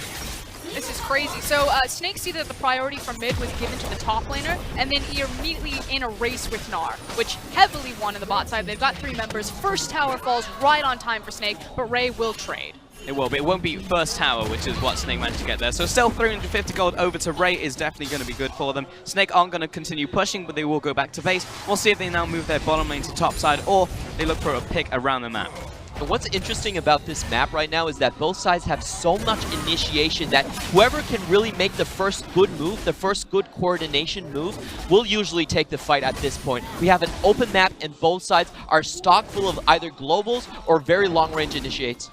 This is crazy. So Snake see that the priority from mid was given to the top laner, and then he immediately in a race with Gnar, which heavily won in the bot side. They've got 3 members. First tower falls right on time for Snake, but Ray will trade. It will, but it won't be first tower, which is what Snake managed to get there. So still 350 gold over to Ray is definitely going to be good for them. Snake aren't going to continue pushing, but they will go back to base. We'll see if they now move their bottom lane to top side, or they look for a pick around the map. And what's interesting about this map right now is that both sides have so much initiation that whoever can really make the first good move, the first good coordination move, will usually take the fight at this point. We have an open map and both sides are stock full of either globals or very long-range initiates.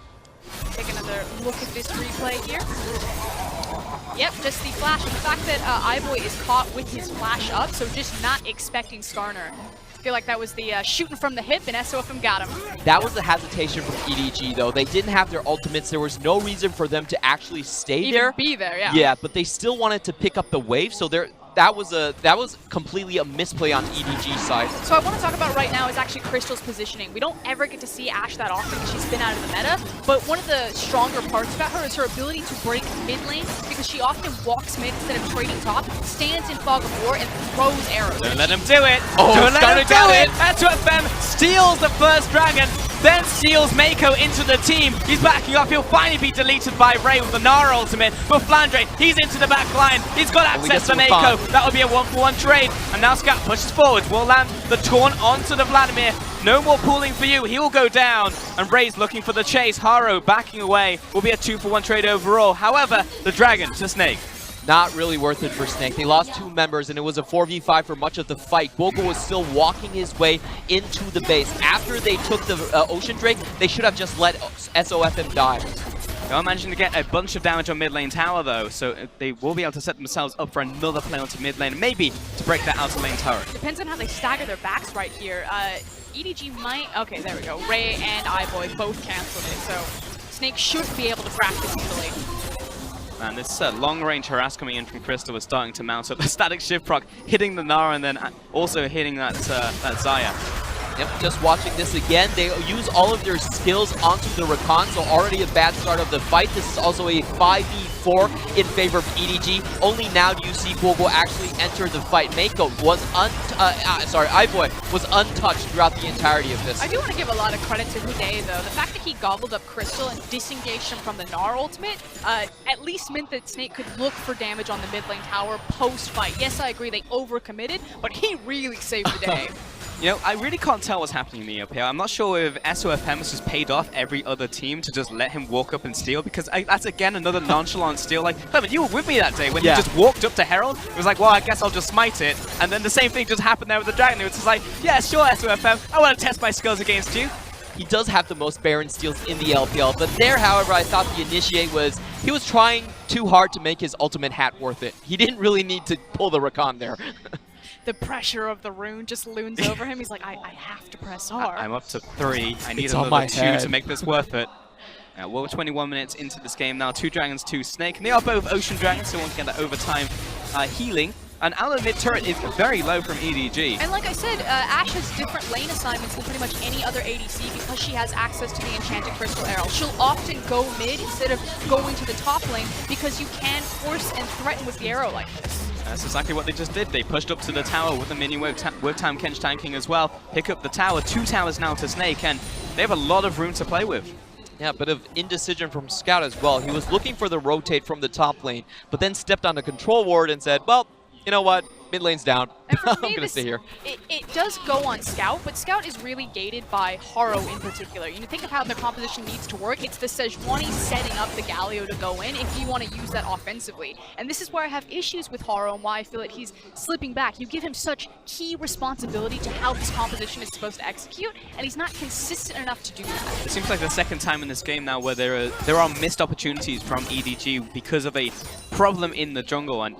Take another look at this replay here. Yep, just the flash. And the fact that iBoy is caught with his flash up, so just not expecting Skarner. I feel like that was the shooting from the hip, and SOFM got him. That was the hesitation from EDG, though. They didn't have their ultimates. There was no reason for them to actually stay there. Be there, yeah. Yeah, but they still wanted to pick up the wave, so that was completely a misplay on EDG's side. So I want to talk about right now is actually Crystal's positioning. We don't ever get to see Ashe that often because she's been out of the meta, but one of the stronger parts about her is her ability to break mid lane because she often walks mid instead of trading top, stands in Fog of War, and throws arrows. Don't let him do it! Oh, Don't let him do got it! SOFM steals the first dragon, then steals Mako into the team. He's backing off. He'll finally be deleted by Ray with the Gnar ultimate. But Flandre, he's into the back line. He's got access to Mako. That will be a 1-for-1 trade. And now Scout pushes forward. Will land the taunt onto the Vladimir. No more pooling for you. He will go down. And Ray's looking for the chase. Haro backing away. Will be a 2-for-1 trade overall. However, the dragon to Snake. Not really worth it for Snake. They lost 2 members, and it was a 4v5 for much of the fight. Bogo was still walking his way into the base. After they took the Ocean Drake, they should have just let SOFM die. They are managing to get a bunch of damage on mid lane tower, though, so they will be able to set themselves up for another play onto mid lane, maybe to break that outer lane turret. Depends on how they stagger their backs right here. EDG might... Okay, there we go. Ray and iBoy both canceled it, so Snake should be able to practice easily. And this long-range harass coming in from Crystal was starting to mount up. The static shift proc hitting the Gnar and then also hitting that Xayah. Yep, just watching this again, they use all of their skills onto the Rakan, so already a bad start of the fight. This is also a 5v4 in favor of EDG. Only now do you see Bogo actually enter the fight. Mako was iBoy was untouched throughout the entirety of this. I do want to give a lot of credit to Houdet, though. The fact that he gobbled up Crystal and disengaged him from the Gnar ultimate at least meant that Snake could look for damage on the mid lane tower post-fight. Yes, I agree, they overcommitted, but he really saved the day. You know, I really can't tell what's happening in the LPL. I'm not sure if SOFM has just paid off every other team to just let him walk up and steal, because that's again another nonchalant steal. Like, Clement, you were with me that day when he just walked up to Herald. It was like, well, I guess I'll just smite it. And then the same thing just happened there with the Dragon. It was just like, yeah, sure, SOFM, I want to test my skills against you. He does have the most Baron steals in the LPL, but there, however, I thought the initiate was, he was trying too hard to make his ultimate hat worth it. He didn't really need to pull the Rakan there. The pressure of the rune just looms over him. He's like, I have to press hard. I'm up to 3. I need another 2 to make this worth it. Well, we're 21 minutes into this game now. 2 dragons, 2 snake. And they are both ocean dragons, so once again, that overtime healing And out of the mid turret is very low from EDG. And like I said, Ashe has different lane assignments than pretty much any other ADC because she has access to the Enchanted Crystal Arrow. She'll often go mid instead of going to the top lane because you can force and threaten with the arrow like this. That's exactly what they just did. They pushed up to the tower with the minion wave time Kench tanking as well. Pick up the tower, 2 towers now to Snake, and they have a lot of room to play with. Yeah, a bit of indecision from Scout as well. He was looking for the rotate from the top lane, but then stepped on the control ward and said, well, you know what? Mid lane's down. I'm going to stay here. It does go on Scout, but Scout is really gated by Haro in particular. You think of how their composition needs to work. It's the Sejuani setting up the Galio to go in if you want to use that offensively. And this is where I have issues with Haro and why I feel that he's slipping back. You give him such key responsibility to how this composition is supposed to execute, and he's not consistent enough to do that. It seems like the second time in this game now where there are missed opportunities from EDG because of a problem in the jungle, and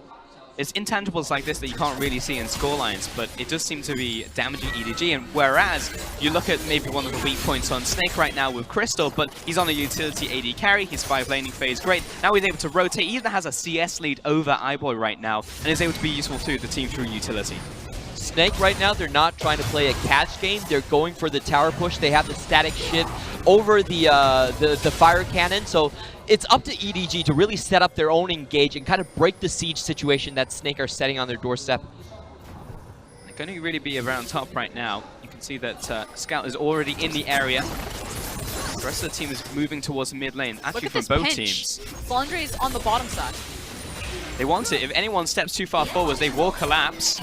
it's intangibles like this that you can't really see in scorelines, but it does seem to be damaging EDG. And whereas you look at maybe one of the weak points on Snake right now with Crystal, but he's on a utility AD carry, his 5 laning phase, great. Now he's able to rotate, he even has a CS lead over iBoy right now, and is able to be useful to the team through utility. Snake right now, they're not trying to play a catch game. They're going for the tower push. They have the static shift over the fire cannon. So it's up to EDG to really set up their own engage and kind of break the siege situation that Snake are setting on their doorstep. They're going to really be around top right now. You can see that Scout is already in the area. The rest of the team is moving towards mid lane, actually from both teams. Flandre is on the bottom side. They want it. If anyone steps too far forwards, they will collapse.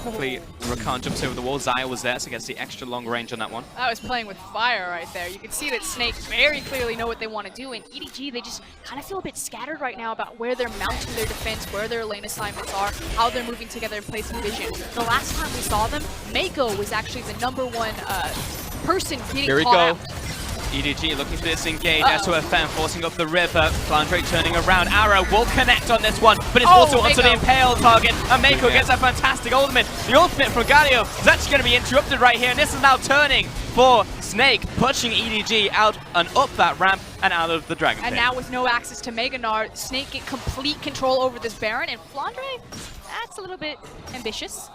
Hopefully, Rakan jumps over the wall. Zaya was there, so gets the extra long range on that one. I was playing with fire right there. You can see that Snake very clearly know what they want to do, and EDG, they just kind of feel a bit scattered right now about where they're mounting their defense, where their lane assignments are, how they're moving together and placing vision. The last time we saw them, Mako was actually the #1 person getting caught out. EDG looking to disengage. S2FM forcing up the river. Flandre turning around. Arrow will connect on this one, but it's also onto the Impale target. And Mako gets a fantastic ultimate. The ultimate from Galio is actually going to be interrupted right here. And this is now turning for Snake, pushing EDG out and up that ramp and out of the Dragon Pit. And now with no access to Meganar, Snake get complete control over this Baron. And Flandre, that's a little bit ambitious.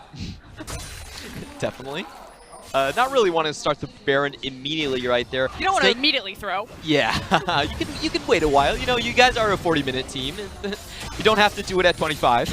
Definitely. Not really want to start the Baron immediately right there. You don't want to immediately throw. Yeah, you can wait a while. You know, you guys are a 40-minute team. You don't have to do it at 25.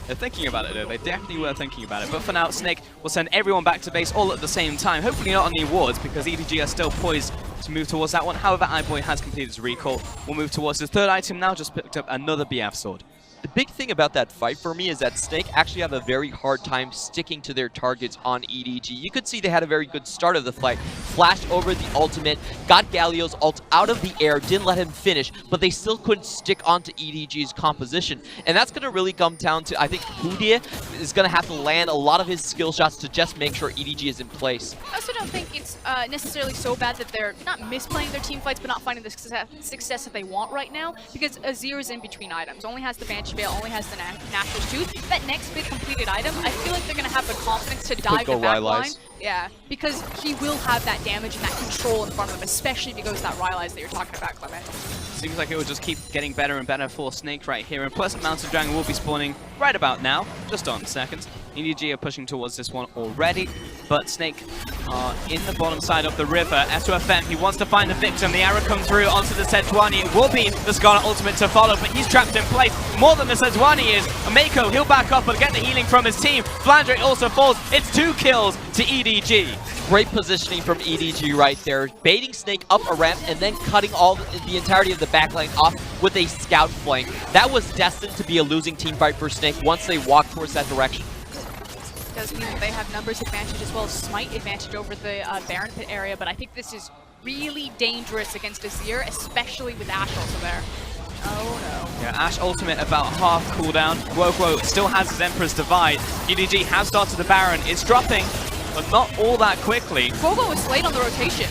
They're thinking about it, though. They definitely were thinking about it. But for now, Snake will send everyone back to base all at the same time. Hopefully not on the awards, because EDG are still poised to move towards that one. However, iBoy has completed his recall. We'll move towards his third item now, just picked up another BF sword. The big thing about that fight for me is that Snake actually have a very hard time sticking to their targets on EDG. You could see they had a very good start of the fight. Flashed over the ultimate, got Galio's ult out of the air, didn't let him finish, but they still couldn't stick onto EDG's composition. And that's going to really come down to, I think, Hudie is going to have to land a lot of his skill shots to just make sure EDG is in place. I also don't think it's necessarily so bad that they're not misplaying their team fights, but not finding the success that they want right now, because Azir is in between items. Only has the Banshee Veil, only has the Nashor's Tooth. That next big completed item, I feel like they're going to have the confidence to dive the back line. Yeah, because he will have that damage and that control in front of him, especially if he goes that Rylai's that you're talking about, Clement. Seems like it will just keep getting better and better for Snake right here. And Pleasant Mountain Dragon will be spawning right about now, just on seconds. EDG are pushing towards this one already, but Snake are in the bottom side of the river. S2FM, he wants to find the victim. The arrow comes through onto the Sejuani. It will be the Scarlet ultimate to follow, but he's trapped in place more than the Sejuani is. Mako, he'll back up and get the healing from his team. Flandre also falls. It's 2 kills to EDG. Great positioning from EDG right there, baiting Snake up a ramp and then cutting the entirety of the backline off with a scout flank. That was destined to be a losing team fight for Snake once they walked towards that direction. Does mean that they have numbers advantage as well as smite advantage over the Baron Pit area, but I think this is really dangerous against Azir, especially with Ashe also there. Oh no. Yeah, Ashe ultimate about half cooldown. Guoguo still has his Emperor's Divide. EDG has started the Baron. It's dropping, but not all that quickly. Guoguo was late on the rotation.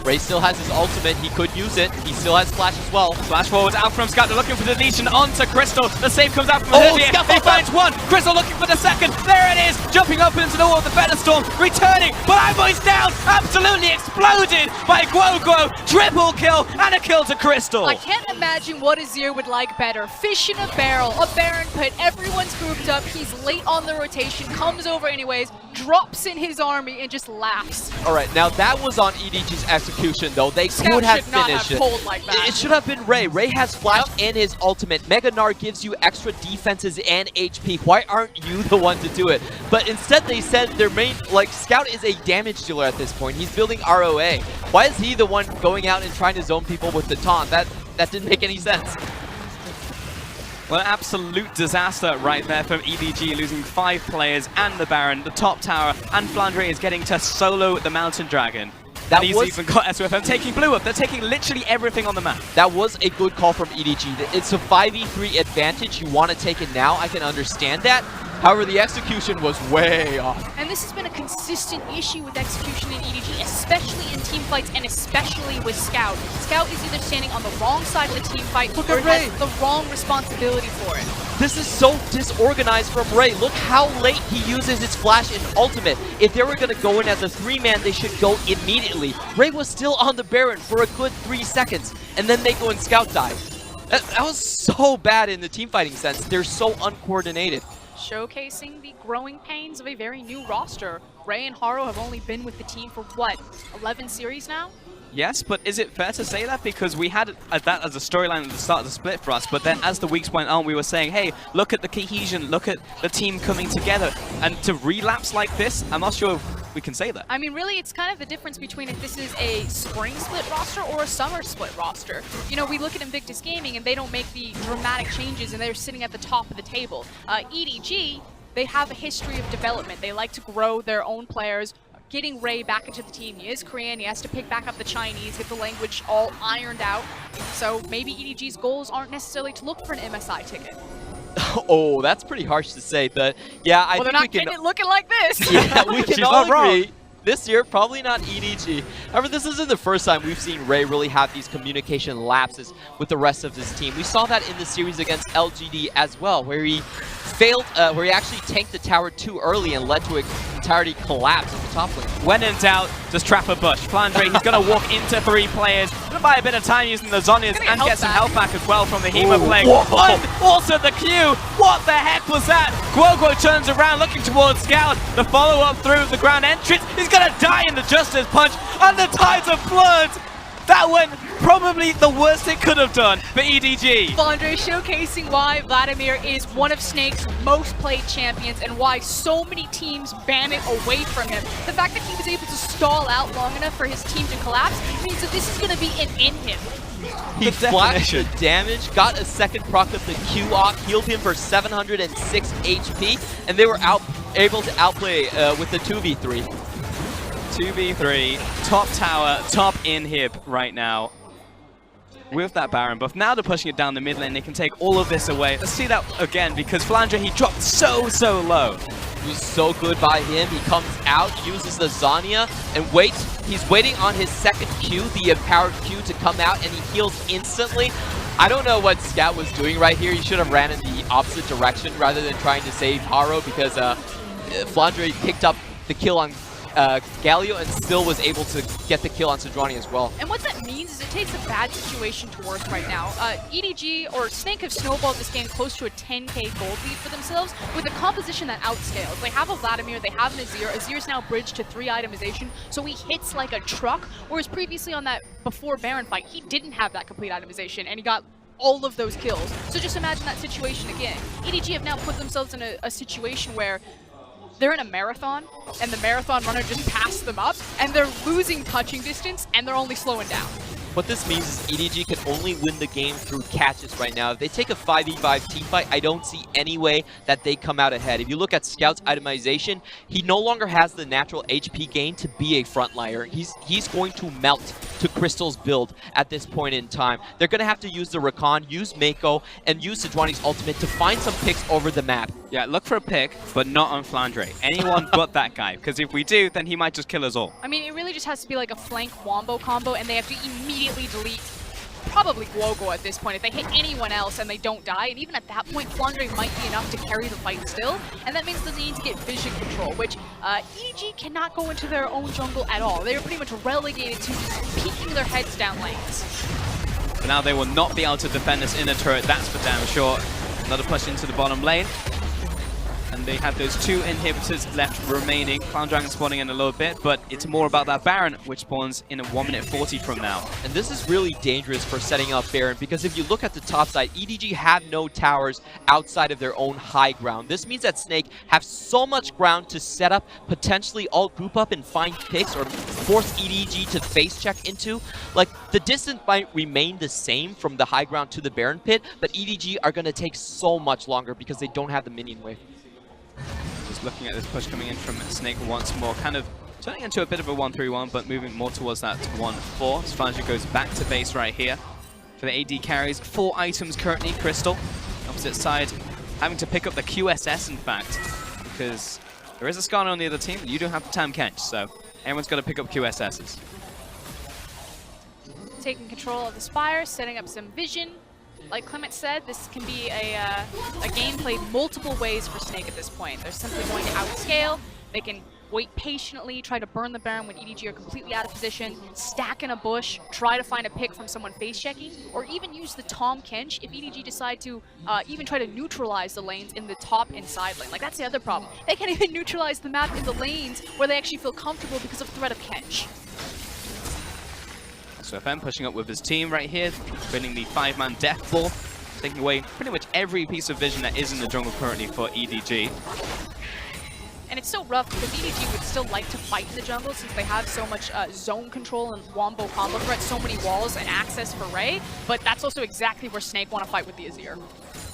Ray still has his ultimate. He could use it. He still has flash as well. Flash forward out from Scout. They're looking for the deletion onto Crystal. The save comes out from Oh, Olivier. Scout He falls down. finds one. Crystal looking for the second. There it is. Jumping up into the wall of the Featherstorm. Returning. But Ivory's down. Absolutely exploded by Guoguo. Triple kill and a kill to Crystal. I can't imagine what Azir would like better. Fish in a barrel, a Baron pit, everyone's grouped up, he's late on the rotation, comes over anyways, drops in his army and just laughs. All right, now that was on EDG's execution, though. They Scout could have should not finished have it. pulled like that. It should have been Ray. Ray has flash and his ultimate. Mega Gnar gives you extra defenses and HP. Why aren't you the one to do it? But instead they said their main, like, Scout is a damage dealer at this point. He's building ROA. Why is he the one going out and trying to zone people with the taunt? That didn't make any sense. Well, absolute disaster right there from EDG, losing 5 players and the Baron, the top tower, and Flandre is getting to solo the Mountain Dragon. That and he's was- even got SOFM taking blue up. They're taking literally everything on the map. That was a good call from EDG. It's a 5v3 advantage. You want to take it now. I can understand that. However, the execution was way off. And this has been a consistent issue with execution in EDG, especially in team fights and especially with Scout. Scout is either standing on the wrong side of the team fight Look or at Ray. has the wrong responsibility for it. This is so disorganized from Ray. Look how late he uses his flash and ultimate. If they were going to go in as a 3-man, they should go immediately. Ray was still on the Baron for a good 3 seconds, and then they go and Scout dive. That was so bad in the team fighting sense. They're so uncoordinated. Showcasing the growing pains of a very new roster. Ray and Haro have only been with the team for, what, 11 series now? Yes, but is it fair to say that? Because we had that as a storyline at the start of the split for us, but then as the weeks went on, we were saying, hey, look at the cohesion, look at the team coming together. And to relapse like this, I'm not sure if we can say that. I mean, really, it's kind of the difference between if this is a spring split roster or a summer split roster. You know, we look at Invictus Gaming and they don't make the dramatic changes and they're sitting at the top of the table. EDG, they have a history of development. They like to grow their own players. Getting Ray back into the team. He is Korean, he has to pick back up the Chinese, get the language all ironed out. So maybe EDG's goals aren't necessarily to look for an MSI ticket. Oh, that's pretty harsh to say, but yeah, I Well, they're think not we can... getting it looking like this. Yeah, we can She's all not wrong. agree. This year, probably not EDG. However, this isn't the first time we've seen Ray really have these communication lapses with the rest of his team. We saw that in the series against LGD as well, where he failed, where he actually tanked the tower too early and led to an entirety collapse in the top lane. When in doubt, just trap a bush. Flandre, he's going to walk into 3 players. Gonna buy a bit of time using the Zhonya's and get some health back as well from the Hema play. And also the Q. What the heck was that? Guoguo turns around looking towards Scout. The follow-up through the ground entrance. He's going to die in the Justice Punch under Tides of Blood. That went probably the worst it could have done for EDG. Flandre showcasing why Vladimir is one of Snake's most played champions and why so many teams ban it away from him. The fact that he was able to stall out long enough for his team to collapse means that this is going to be an in him. He flashed the damage, got a second proc of the Q off, healed him for 706 HP, and they were able to outplay with the 2v3. 2v3, top tower, top inhib right now with that Baron buff. Now they're pushing it down the mid lane. They can take all of this away. Let's see that again because Flandre, he dropped so low. It was so good by him. He comes out, uses the Zhonya, and waits. He's waiting on his second Q, the empowered Q, to come out, and he heals instantly. I don't know what Scout was doing right here. He should have ran in the opposite direction rather than trying to save Haro because Flandre picked up the kill on Galio and still was able to get the kill on Sejuani as well. And what that means is it takes a bad situation to worse right now. EDG or Snake have snowballed this game close to a 10k gold lead for themselves with a composition that outscales. They have a Vladimir, they have an Azir. Azir's now bridged to 3 itemization, so he hits like a truck, whereas previously on that before Baron fight, he didn't have that complete itemization, and he got all of those kills. So just imagine that situation again. EDG have now put themselves in a situation where they're in a marathon, and the marathon runner just passed them up, and they're losing touching distance, and they're only slowing down. What this means is EDG can only win the game through catches right now. If they take a 5v5 team fight, I don't see any way that they come out ahead. If you look at Scout's itemization, he no longer has the natural HP gain to be a frontliner. He's going to melt to Crystal's build at this point in time. They're going to have to use the Rakan, use Mako, and use Sejuani's ultimate to find some picks over the map. Yeah, look for a pick, but not on Flandre. Anyone but that guy, because if we do, then he might just kill us all. I mean, it really just has to be like a flank wombo combo, and they have to immediately delete probably Guogo at this point. If they hit anyone else and they don't die, and even at that point, Flandre might be enough to carry the fight still, and that means that they need to get vision control, which EDG cannot go into their own jungle at all. They are pretty much relegated to peeking their heads down lanes. But now they will not be able to defend this inner turret, that's for damn sure. Another push into the bottom lane. And they have those 2 inhibitors left remaining. Clown Dragon spawning in a little bit, but it's more about that Baron, which spawns in a 1 minute 40 from now. And this is really dangerous for setting up Baron, because if you look at the top side, EDG have no towers outside of their own high ground. This means that Snake have so much ground to set up, potentially all group up and find picks or force EDG to face check into. Like, the distance might remain the same from the high ground to the Baron pit, but EDG are going to take so much longer because they don't have the minion wave. Just looking at this push coming in from Snake once more, kind of turning into a bit of a 1-3-1, but moving more towards that 1-4. Sfanja goes back to base right here. For the AD carries, 4 items currently. Crystal, opposite side, having to pick up the QSS in fact, because there is a Skarner on the other team. You don't have the Tam Kench, so everyone's got to pick up QSSs. Taking control of the Spire, setting up some vision. Like Clement said, this can be a game played multiple ways for Snake at this point. They're simply going to outscale. They can wait patiently, try to burn the Baron when EDG are completely out of position, stack in a bush, try to find a pick from someone face checking, or even use the Tom Kench if EDG decide to even try to neutralize the lanes in the top and side lane. Like, that's the other problem. They can't even neutralize the map in the lanes where they actually feel comfortable because of threat of Kench. So FM pushing up with his team right here, winning the 5-man death ball, taking away pretty much every piece of vision that is in the jungle currently for EDG. And it's so rough because EDG would still like to fight in the jungle since they have so much zone control and wombo combo threat, so many walls and access for Ray, but that's also exactly where Snake want to fight with the Azir.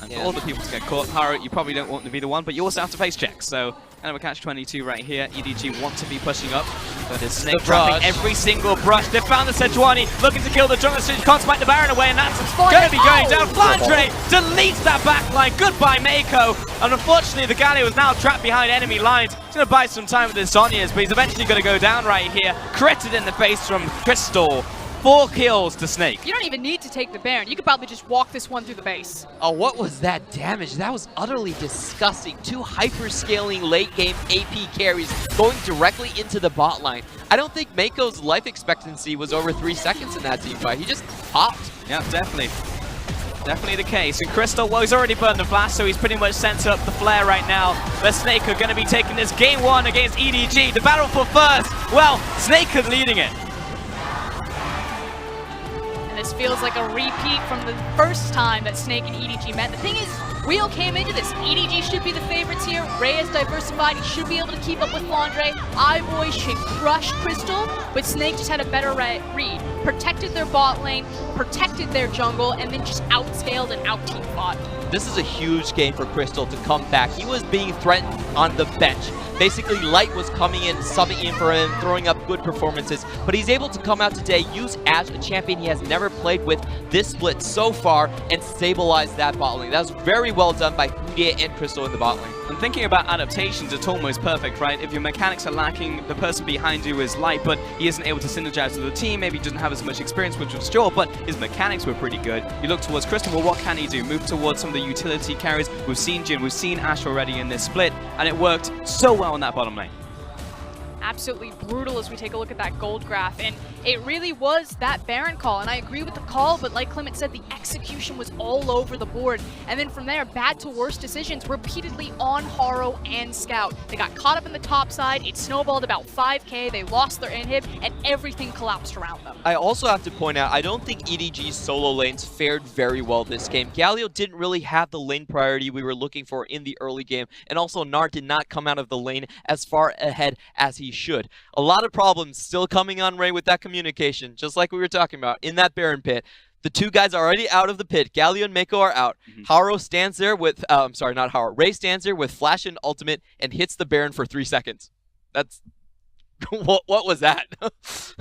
And for all the people to get caught, Haru, you probably don't want to be the one, but you also have to face check, so kind of a catch-22 right here. EDG want to be pushing up, but it's Snake trapping every single brush. They found the Sejuani, looking to kill the jungle, so can't smite the Baron away, and that's going to be going down. Flandre deletes that backline. Goodbye, Mako. And unfortunately, the Galio is now trapped behind enemy lines. He's going to buy some time with his Zhonya's, but he's eventually going to go down right here. Critted in the face from Crystal. 4 kills to Snake. You don't even need to take the Baron. You could probably just walk this one through the base. Oh, what was that damage? That was utterly disgusting. 2 hyper-scaling late-game AP carries going directly into the bot line. I don't think Mako's life expectancy was over 3 seconds in that team fight. He just popped. Yeah, definitely. Definitely the case. And Crystal, well, he's already burned the flash, so he's pretty much sent up the flare right now. The Snake are going to be taking this game 1 against EDG. The battle for first. Well, Snake is leading it. This feels like a repeat from the first time that Snake and EDG met. The thing is, we all came into this. EDG should be the favorites here. Ray is diversified. He should be able to keep up with Flandre. iBoy should crush Crystal, but Snake just had a better read. Protected their bot lane, protected their jungle, and then just outscaled and out-team fought. This is a huge game for Crystal to come back. He was being threatened on the bench. Basically, Light was coming in, subbing in for him, throwing up good performances, but he's able to come out today, use Ash, a champion he has never played with this split so far, and stabilize that bot lane. That was very well done by Hudia and Crystal in the bot lane. And thinking about adaptations, it's almost perfect, right? If your mechanics are lacking, the person behind you is Light, but he isn't able to synergize with the team, maybe he doesn't have as much experience, which was sure, but his mechanics were pretty good. You look towards Crystal, well, what can he do? Move towards some of the utility carries. We've seen Jhin, we've seen Ash already in this split, and it worked so well in that bottom lane. Absolutely brutal as we take a look at that gold graph, and it really was that Baron call, and I agree with the call, but like Clement said, the execution was all over the board, and then from there, bad to worse decisions repeatedly on Haro and Scout. They got caught up in the top side, it snowballed about 5k, they lost their inhib, and everything collapsed around them. I also have to point out, I don't think EDG's solo lanes fared very well this game. Galio didn't really have the lane priority we were looking for in the early game, and also Nar did not come out of the lane as far ahead as he should. A lot of problems still coming on Ray with that communication, just like we were talking about in that Baron pit. The 2 guys are already out of the pit. Galio and Mako are out. Haro stands there with, sorry, not Haro. Ray stands there with flash and ultimate and hits the Baron for 3 seconds. That's what was that?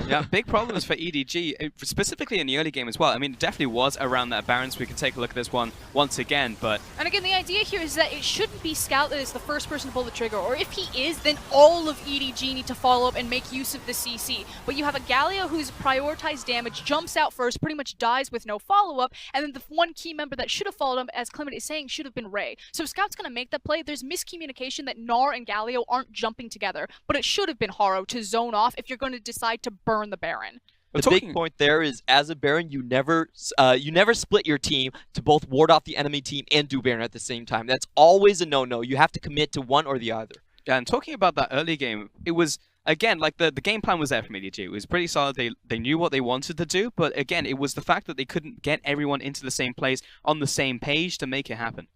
Yeah, big problems for EDG, specifically in the early game as well. I mean, it definitely was around that Baron, so we can take a look at this one once again, but... And again, the idea here is that it shouldn't be Scout that is the first person to pull the trigger, or if he is, then all of EDG need to follow up and make use of the CC. But you have a Galio who's prioritized damage, jumps out first, pretty much dies with no follow-up, and then the one key member that should have followed him, as Clement is saying, should have been Ray. So if Scout's going to make that play, there's miscommunication that Gnar and Galio aren't jumping together, but it should have been Haro to zone off if you're going to decide to burn the Baron. The big point there is, as a Baron, you never split your team to both ward off the enemy team and do Baron at the same time. That's always a no-no. You have to commit to one or the other. Yeah, and talking about that early game, it was, again, like the game plan was there from EDG. It was pretty solid. They knew what they wanted to do, but again, it was the fact that they couldn't get everyone into the same place on the same page to make it happen.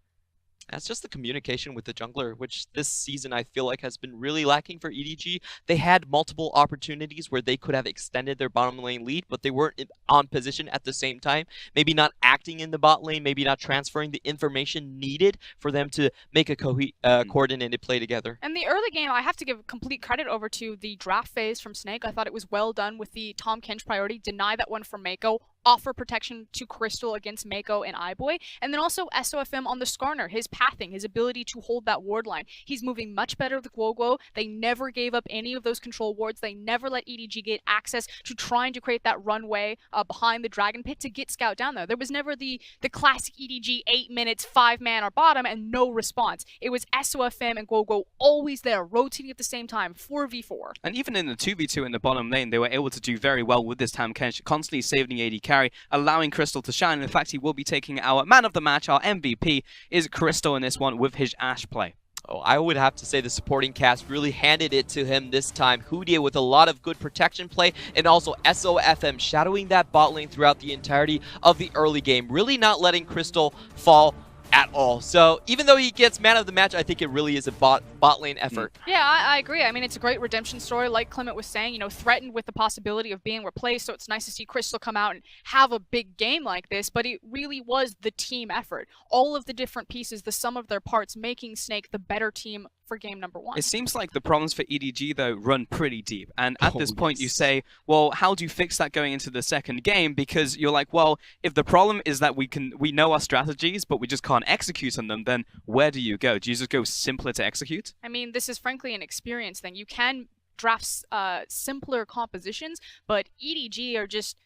That's just the communication with the jungler, which this season I feel like has been really lacking for EDG. They had multiple opportunities where they could have extended their bottom lane lead, but they weren't on position at the same time. Maybe not acting in the bot lane, maybe not transferring the information needed for them to make a coordinated play together. And the early game, I have to give complete credit over to the draft phase from Snake. I thought it was well done with the Tom Kench priority, deny that one from Mako, offer protection to Crystal against Mako and iBoy, and then also SOFM on the Skarner, his pathing, his ability to hold that ward line. He's moving much better with Guoguo. They never gave up any of those control wards. They never let EDG get access to trying to create that runway behind the Dragon Pit to get Scout down there. There was never the classic EDG 8 minutes, 5-man or bottom and no response. It was SOFM and Guoguo always there, rotating at the same time, 4v4. And even in the 2v2 in the bottom lane, they were able to do very well with this Tam Kench, constantly saving AD carry, allowing Crystal to shine. In fact, he will be taking our man of the match. Our MVP is Crystal in this one with his Ashe play. Oh, I would have to say the supporting cast really handed it to him this time. Hoodia with a lot of good protection play, and also SOFM shadowing that bot lane throughout the entirety of the early game, really not letting Crystal fall at all. So even though he gets man of the match, I think it really is a bot lane effort. Yeah, I agree. I mean, it's a great redemption story, like Clement was saying, you know, threatened with the possibility of being replaced, so it's nice to see Crystal come out and have a big game like this, but it really was the team effort. All of the different pieces, the sum of their parts, making Snake the better team for game number one. It seems like the problems for EDG, though, run pretty deep. And at this point, you say, well, how do you fix that going into the second game? Because you're like, well, if the problem is that we know our strategies, but we just can't execute on them, then where do you go? Do you just go simpler to execute? I mean, this is frankly an experience thing. You can draft simpler compositions, but EDG are just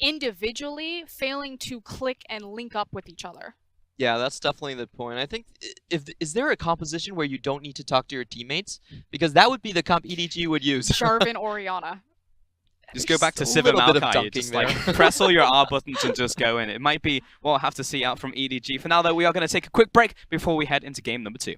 individually failing to click and link up with each other. Yeah, that's definitely the point. I think, is there a composition where you don't need to talk to your teammates? Because that would be the comp EDG would use. Sharvin, Orianna. Just go back to Just a Civ and little bit of Maokai. dunking Just there. like press all your R buttons and just go in. It might be, well, I'll have to see out from EDG. For now, though, we are going to take a quick break before we head into game number 2.